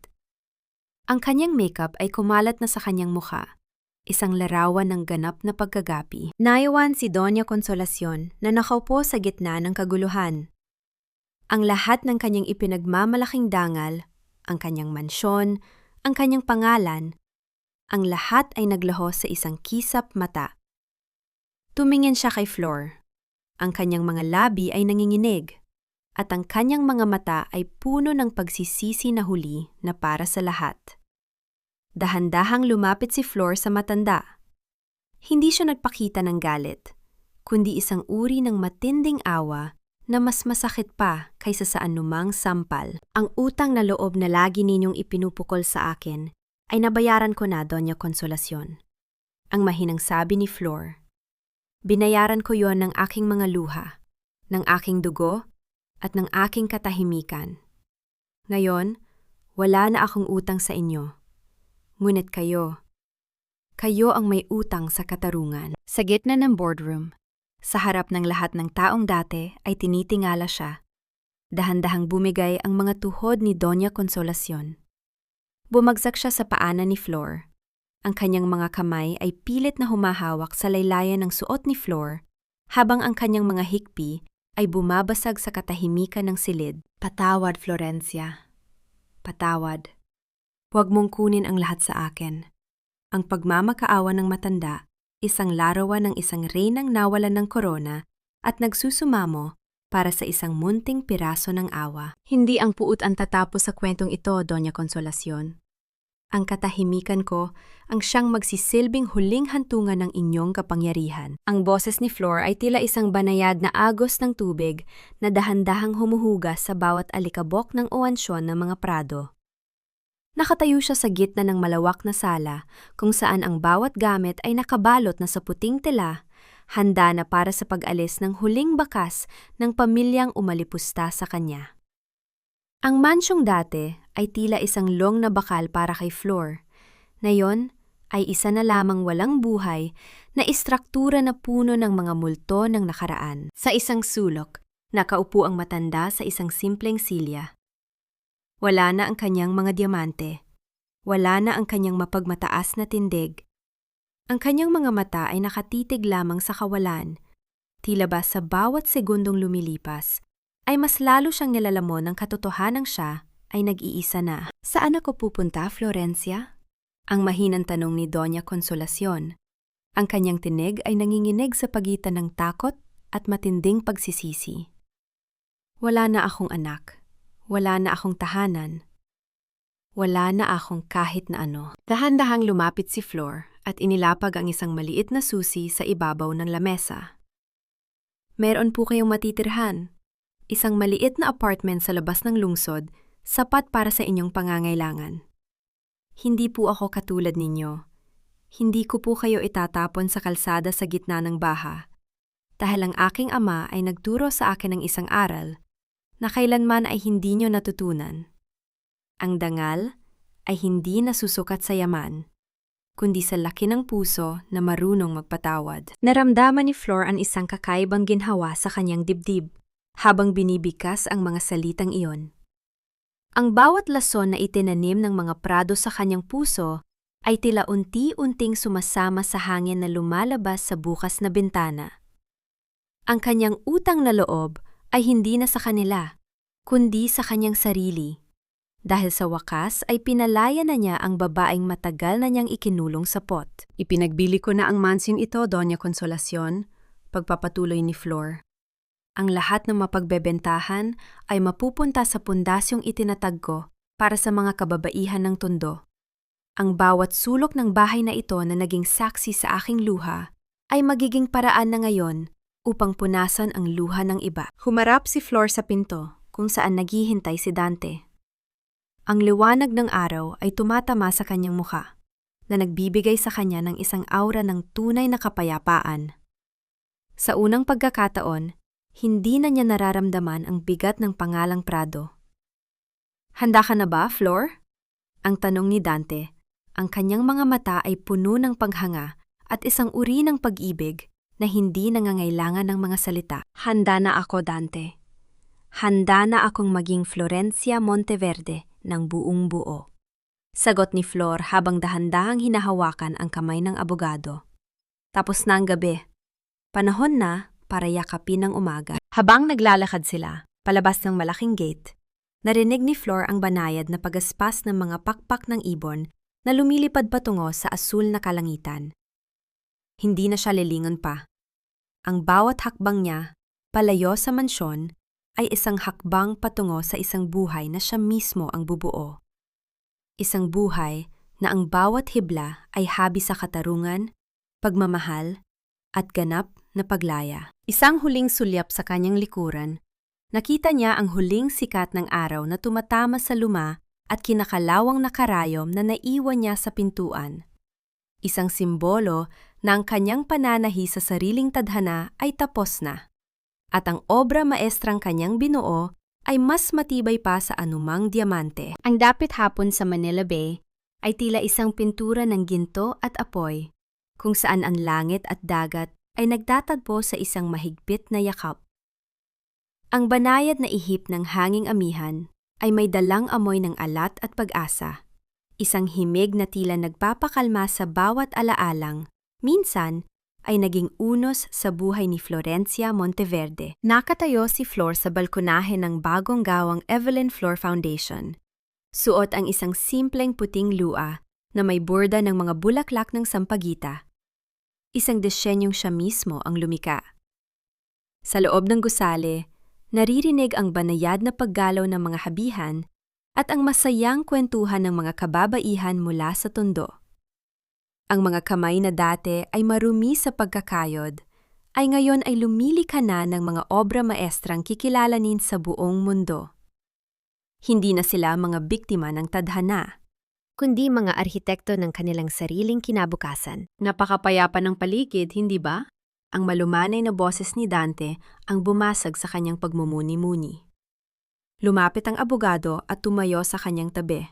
Ang kanyang makeup ay kumalat na sa kanyang mukha. Isang larawan ng ganap na pagkagapi. Naiwan si Doña Consolacion na nakaupo sa gitna ng kaguluhan. Ang lahat ng kanyang ipinagmamalaking dangal, ang kanyang mansyon, ang kanyang pangalan, ang lahat ay naglaho sa isang kisap mata. Tumingin siya kay Flor. Ang kanyang mga labi ay nanginginig, at ang kanyang mga mata ay puno ng pagsisisi na huli na para sa lahat. Dahan-dahang lumapit si Flor sa matanda. Hindi siya nagpakita ng galit, kundi isang uri ng matinding awa na mas masakit pa kaysa sa anumang sampal. Ang utang na loob na lagi ninyong ipinupukol sa akin ay nabayaran ko na, Doña Consolacion. Ang mahinang sabi ni Flor. Binayaran ko yon ng aking mga luha, ng aking dugo, at ng aking katahimikan. Ngayon, wala na akong utang sa inyo. Ngunit kayo, Kayo ang may utang sa katarungan. Sa gitna ng boardroom, sa harap ng lahat ng taong dati ay tinitingala siya. Dahan-dahang bumigay ang mga tuhod ni Doña Consolacion. Bumagsak siya sa paanan ni Flor. Ang kanyang mga kamay ay pilit na humahawak sa laylayan ng suot ni Flor, habang ang kanyang mga hikpi ay bumabasag sa katahimikan ng silid. Patawad, Florencia. Patawad. Huwag mong kunin ang lahat sa akin. Ang pagmamakaawa ng matanda, isang larawan ng isang reynang nawalan ng korona at nagsusumamo para sa isang munting piraso ng awa. Hindi ang puot ang tatapos sa kwentong ito, Doña Consolacion. Ang katahimikan ko ang siyang magsisilbing huling hantungan ng inyong kapangyarihan. Ang boses ni Flor ay tila isang banayad na agos ng tubig na dahan-dahang humuhugas sa bawat alikabok ng uwansyon ng mga prado. Nakatayo siya sa gitna ng malawak na sala kung saan ang bawat gamit ay nakabalot na sa puting tela, handa na para sa pag-alis ng huling bakas ng pamilyang umalipusta sa kanya. Ang mansyong dati ay tila isang long na bakal para kay Flor. Ngayon ay isa na lamang walang buhay na istruktura na puno ng mga multo ng nakaraan. Sa isang sulok, nakaupo ang matanda sa isang simpleng silya. Wala na ang kanyang mga diamante. Wala na ang kanyang mapagmataas na tindig. Ang kanyang mga mata ay nakatitig lamang sa kawalan. Tila ba sa bawat segundong lumilipas, ay mas lalo siyang nilalamon ng katotohanang siya ay nag-iisa na. Saan ako pupunta, Florencia? Ang mahinang tanong ni Doña Consolacion. Ang kanyang tinig ay nanginginig sa pagitan ng takot at matinding pagsisisi. Wala na akong anak. Wala na akong tahanan. Wala na akong kahit na ano. Dahan-dahang lumapit si Flor at inilapag ang isang maliit na susi sa ibabaw ng lamesa. Meron po kayong matitirhan. Isang maliit na apartment sa labas ng lungsod, sapat para sa inyong pangangailangan. Hindi po ako katulad ninyo. Hindi ko po kayo itatapon sa kalsada sa gitna ng baha. Dahil ang aking ama ay nagturo sa akin ng isang aral na kailanman ay hindi nyo natutunan. Ang dangal ay hindi nasusukat sa yaman, kundi sa laki ng puso na marunong magpatawad. Naramdaman ni Flor ang isang kakaibang ginhawa sa kanyang dibdib habang binibikas ang mga salitang iyon. Ang bawat lason na itinanim ng mga prado sa kanyang puso ay tila unti-unting sumasama sa hangin na lumalabas sa bukas na bintana. Ang kanyang utang na loob ay hindi na sa kanila, kundi sa kanyang sarili. Dahil sa wakas ay pinalaya na niya ang babaeng matagal na niyang ikinulong sa pot. Ipinagbili ko na ang mansyong ito, Doña Consolacion, pagpapatuloy ni Flor. Ang lahat ng mapagbebentahan ay mapupunta sa pundasyong itinatag ko para sa mga kababaihan ng tondo. Ang bawat sulok ng bahay na ito na naging saksi sa aking luha ay magiging paraan na ngayon upang punasan ang luha ng iba. Humarap si Flor sa pinto kung saan naghihintay si Dante. Ang liwanag ng araw ay tumatama sa kanyang mukha na nagbibigay sa kanya ng isang aura ng tunay na kapayapaan. Sa unang pagkakataon, hindi na niya nararamdaman ang bigat ng pangalang Prado. Handa ka na ba, Flor? Ang tanong ni Dante. Ang kanyang mga mata ay puno ng paghanga at isang uri ng pag-ibig na hindi nangangailangan ng mga salita. Handa na ako, Dante. Handa na akong maging Florencia Monteverde ng buong buo. Sagot ni Flor habang dahan-dahang hinahawakan ang kamay ng abogado. Tapos na ang gabi. Panahon na para yakapin ng umaga. Habang naglalakad sila, palabas ng malaking gate, narinig ni Flor ang banayad na pagaspas ng mga pakpak ng ibon na lumilipad patungo sa asul na kalangitan. Hindi na siya lilingon pa. Ang bawat hakbang niya, palayo sa mansyon, ay isang hakbang patungo sa isang buhay na siya mismo ang bubuo. Isang buhay na ang bawat hibla ay habi sa katarungan, pagmamahal, at ganap na paglaya. Isang huling sulyap sa kanyang likuran, nakita niya ang huling sikat ng araw na tumatama sa luma at kinakalawang na karayom na naiwan niya sa pintuan. Isang simbolo na ang kanyang pananahi sa sariling tadhana ay tapos na, at ang obra maestrang kanyang binuo ay mas matibay pa sa anumang diamante. Ang dapit hapon sa Manila Bay ay tila isang pintura ng ginto at apoy, kung saan ang langit at dagat ay nagtatagpo sa isang mahigpit na yakap. Ang banayad na ihip ng hanging amihan ay may dalang amoy ng alat at pag-asa, isang himig na tila nagpapakalma sa bawat alaalang, minsan ay naging unos sa buhay ni Florencia Monteverde. Nakatayo si Flor sa balkonahe ng bagong gawang Evelyn Flor Foundation. Suot ang isang simpleng puting lua na may borda ng mga bulaklak ng sampagita. Isang disenyong siya mismo ang lumika. Sa loob ng gusali, naririnig ang banayad na paggalaw ng mga habihan at ang masayang kwentuhan ng mga kababaihan mula sa tondo. Ang mga kamay na dati ay marumi sa pagkakayod, ay ngayon ay lumilikha na ng mga obra maestrang kikilalanin sa buong mundo. Hindi na sila mga biktima ng tadhana, kundi mga arhitekto ng kanilang sariling kinabukasan. Napakapayapa ng paligid, hindi ba? Ang malumanay na boses ni Dante ang bumasag sa kanyang pagmumuni-muni. Lumapit ang abogado at tumayo sa kanyang tabi.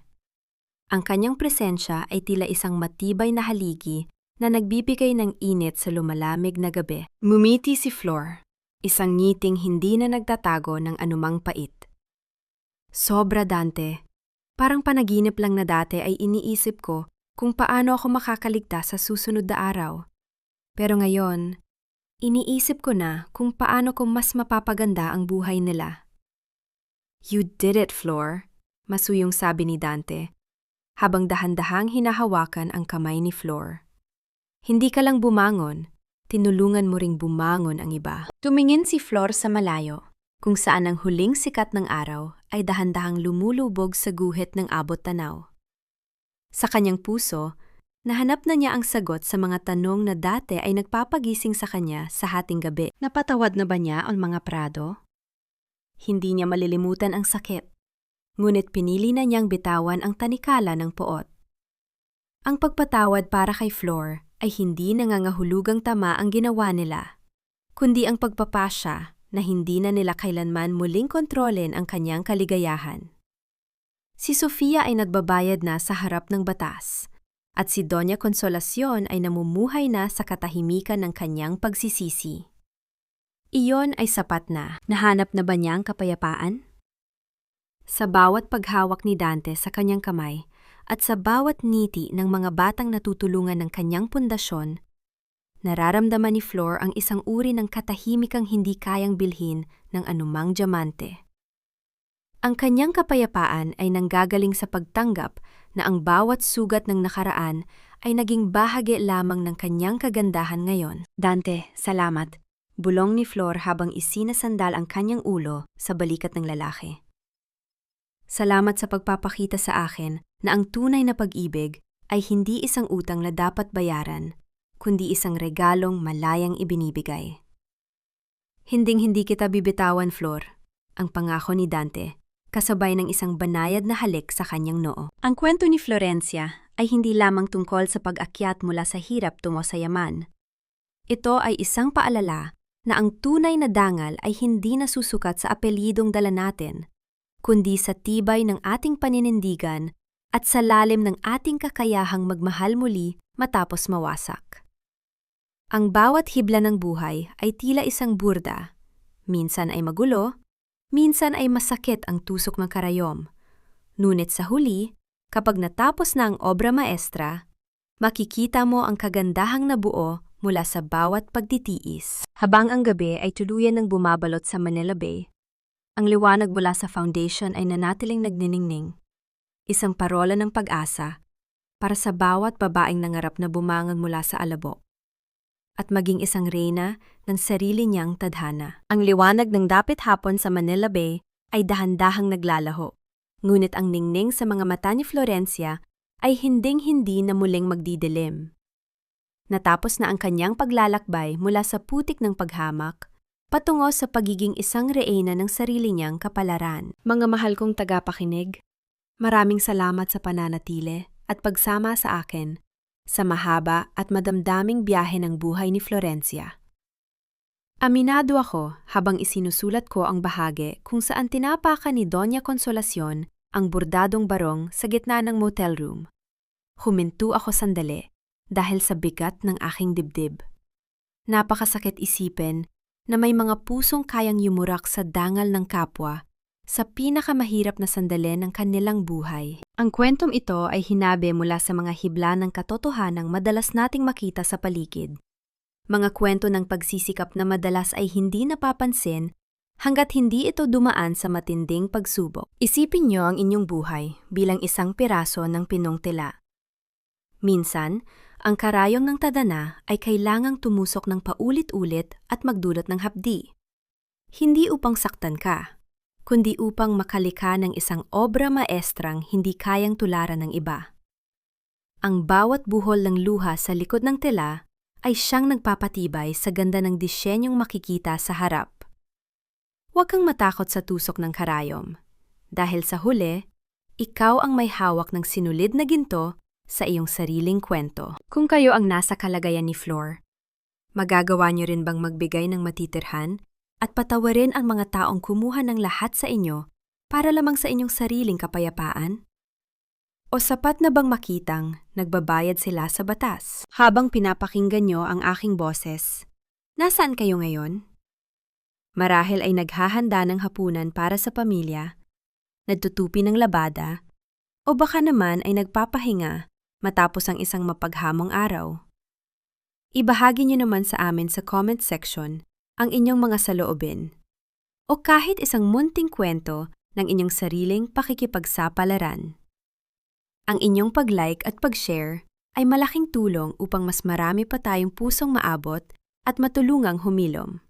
Ang kanyang presensya ay tila isang matibay na haligi na nagbibigay ng init sa lumalamig na gabi. Mumiti si Flor, isang ngiting hindi na nagtatago ng anumang pait. Sobra, Dante. Parang panaginip lang na dati ay iniisip ko kung paano ako makakaligtas sa susunod na araw. Pero ngayon, iniisip ko na kung paano ko mas mapapaganda ang buhay nila. You did it, Flor, masuyong sabi ni Dante, habang dahan-dahang hinahawakan ang kamay ni Flor. Hindi ka lang bumangon, tinulungan mo ring bumangon ang iba. Tumingin si Flor sa malayo, kung saan ang huling sikat ng araw ay dahan-dahang lumulubog sa guhit ng abot tanaw. Sa kanyang puso, nahanap na niya ang sagot sa mga tanong na dati ay nagpapagising sa kanya sa hating gabi. Napatawad na ba niya ang mga prado? Hindi niya malilimutan ang sakit. Ngunit pinili na niyang bitawan ang tanikala ng poot. Ang pagpatawad para kay Flor ay hindi nangangahulugang tama ang ginawa nila, kundi ang pagpapasya na hindi na nila kailanman muling kontrolin ang kanyang kaligayahan. Si Sofia ay nagbabayad na sa harap ng batas, at si Doña Consolacion ay namumuhay na sa katahimikan ng kanyang pagsisisi. Iyon ay sapat na. Nahanap na ba niya ang kapayapaan? Sa bawat paghawak ni Dante sa kanyang kamay at sa bawat ngiti ng mga batang natutulungan ng kanyang pundasyon, nararamdaman ni Flor ang isang uri ng katahimikang hindi kayang bilhin ng anumang diamante. Ang kanyang kapayapaan ay nanggagaling sa pagtanggap na ang bawat sugat ng nakaraan ay naging bahagi lamang ng kanyang kagandahan ngayon. Dante, salamat. Bulong ni Flor habang isinasandal ang kanyang ulo sa balikat ng lalaki. Salamat sa pagpapakita sa akin na ang tunay na pag-ibig ay hindi isang utang na dapat bayaran, kundi isang regalong malayang ibinibigay. Hinding-hindi kita bibitawan, Flor, ang pangako ni Dante, kasabay ng isang banayad na halik sa kanyang noo. Ang kwento ni Florencia ay hindi lamang tungkol sa pag-akyat mula sa hirap tungo sa yaman. Ito ay isang paalala na ang tunay na dangal ay hindi nasusukat sa apelyidong dala natin, kundi sa tibay ng ating paninindigan at sa lalim ng ating kakayahang magmahal muli matapos mawasak. Ang bawat hibla ng buhay ay tila isang burda. Minsan ay magulo, minsan ay masakit ang tusok ng karayom. Ngunit sa huli, kapag natapos na ang obra maestra, makikita mo ang kagandahang nabuo mula sa bawat pagtitiis. Habang ang gabi ay tuluyan ng bumabalot sa Manila Bay, ang liwanag mula sa foundation ay nanatiling nagniningning, isang parola ng pag-asa para sa bawat babaeng nangarap na bumangon mula sa alabok, at maging isang reyna ng sarili niyang tadhana. Ang liwanag ng dapit hapon sa Manila Bay ay dahan-dahang naglalaho, ngunit ang ningning sa mga mata ni Florencia ay hinding-hindi na muling magdidilim. Natapos na ang kanyang paglalakbay mula sa putik ng paghamak, patungo sa pagiging isang reyna ng sarili niyang kapalaran. Mga mahal kong tagapakinig, maraming salamat sa pananatili at pagsama sa akin sa mahaba at madamdaming biyahe ng buhay ni Florencia. Aminado ako habang isinusulat ko ang bahagi kung saan tinapakan ni Doña Consolacion ang bordadong barong sa gitna ng motel room. Huminto ako sandali dahil sa bigat ng aking dibdib. Napakasakit isipin na may mga pusong kayang yumurak sa dangal ng kapwa sa pinakamahirap na sandali ng kanilang buhay. Ang kwentong ito ay hinabi mula sa mga hibla ng katotohanang madalas nating makita sa paligid. Mga kwento ng pagsisikap na madalas ay hindi napapansin hanggat hindi ito dumaan sa matinding pagsubok. Isipin niyo ang inyong buhay bilang isang piraso ng pinong tela. Minsan, ang karayom ng tadhana ay kailangang tumusok ng paulit-ulit at magdulot ng hapdi. Hindi upang saktan ka, kundi upang makalika ng isang obra maestrang hindi kayang tularan ng iba. Ang bawat buhol ng luha sa likod ng tela ay siyang nagpapatibay sa ganda ng disenyong makikita sa harap. Huwag kang matakot sa tusok ng karayom, dahil sa huli, ikaw ang may hawak ng sinulid na ginto sa iyong sariling kwento. Kung kayo ang nasa kalagayan ni Flor, magagawa niyo rin bang magbigay ng matitirhan at patawarin ang mga taong kumuha ng lahat sa inyo para lamang sa inyong sariling kapayapaan? O sapat na bang makitang nagbabayad sila sa batas? Habang pinapakinggan niyo ang aking boses, nasaan kayo ngayon? Marahil ay naghahanda ng hapunan para sa pamilya, nagtutupi ng labada, o baka naman ay nagpapahinga matapos ang isang mapaghamong araw. Ibahagi niyo naman sa amin sa comment section ang inyong mga saloobin o kahit isang munting kwento ng inyong sariling pakikipagsapalaran. Ang inyong pag-like at pag-share ay malaking tulong upang mas marami pa tayong pusong maabot at matulungang humilom.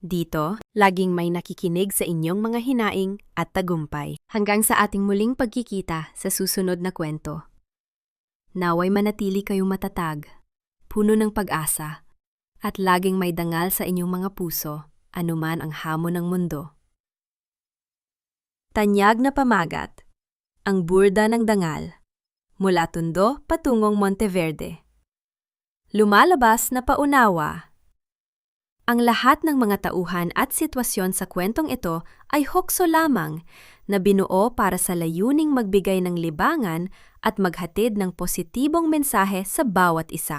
Dito, laging may nakikinig sa inyong mga hinaing at tagumpay. Hanggang sa ating muling pagkikita sa susunod na kwento. Naway manatili kayong matatag, puno ng pag-asa, at laging may dangal sa inyong mga puso, anuman ang hamon ng mundo. Tanyag na pamagat, ang burda ng dangal, mula Tondo patungong Monteverde. Lumalabas na paunawa. Ang lahat ng mga tauhan at sitwasyon sa kwentong ito ay hukso lamang na binuo para sa layuning magbigay ng libangan at maghatid ng positibong mensahe sa bawat isa.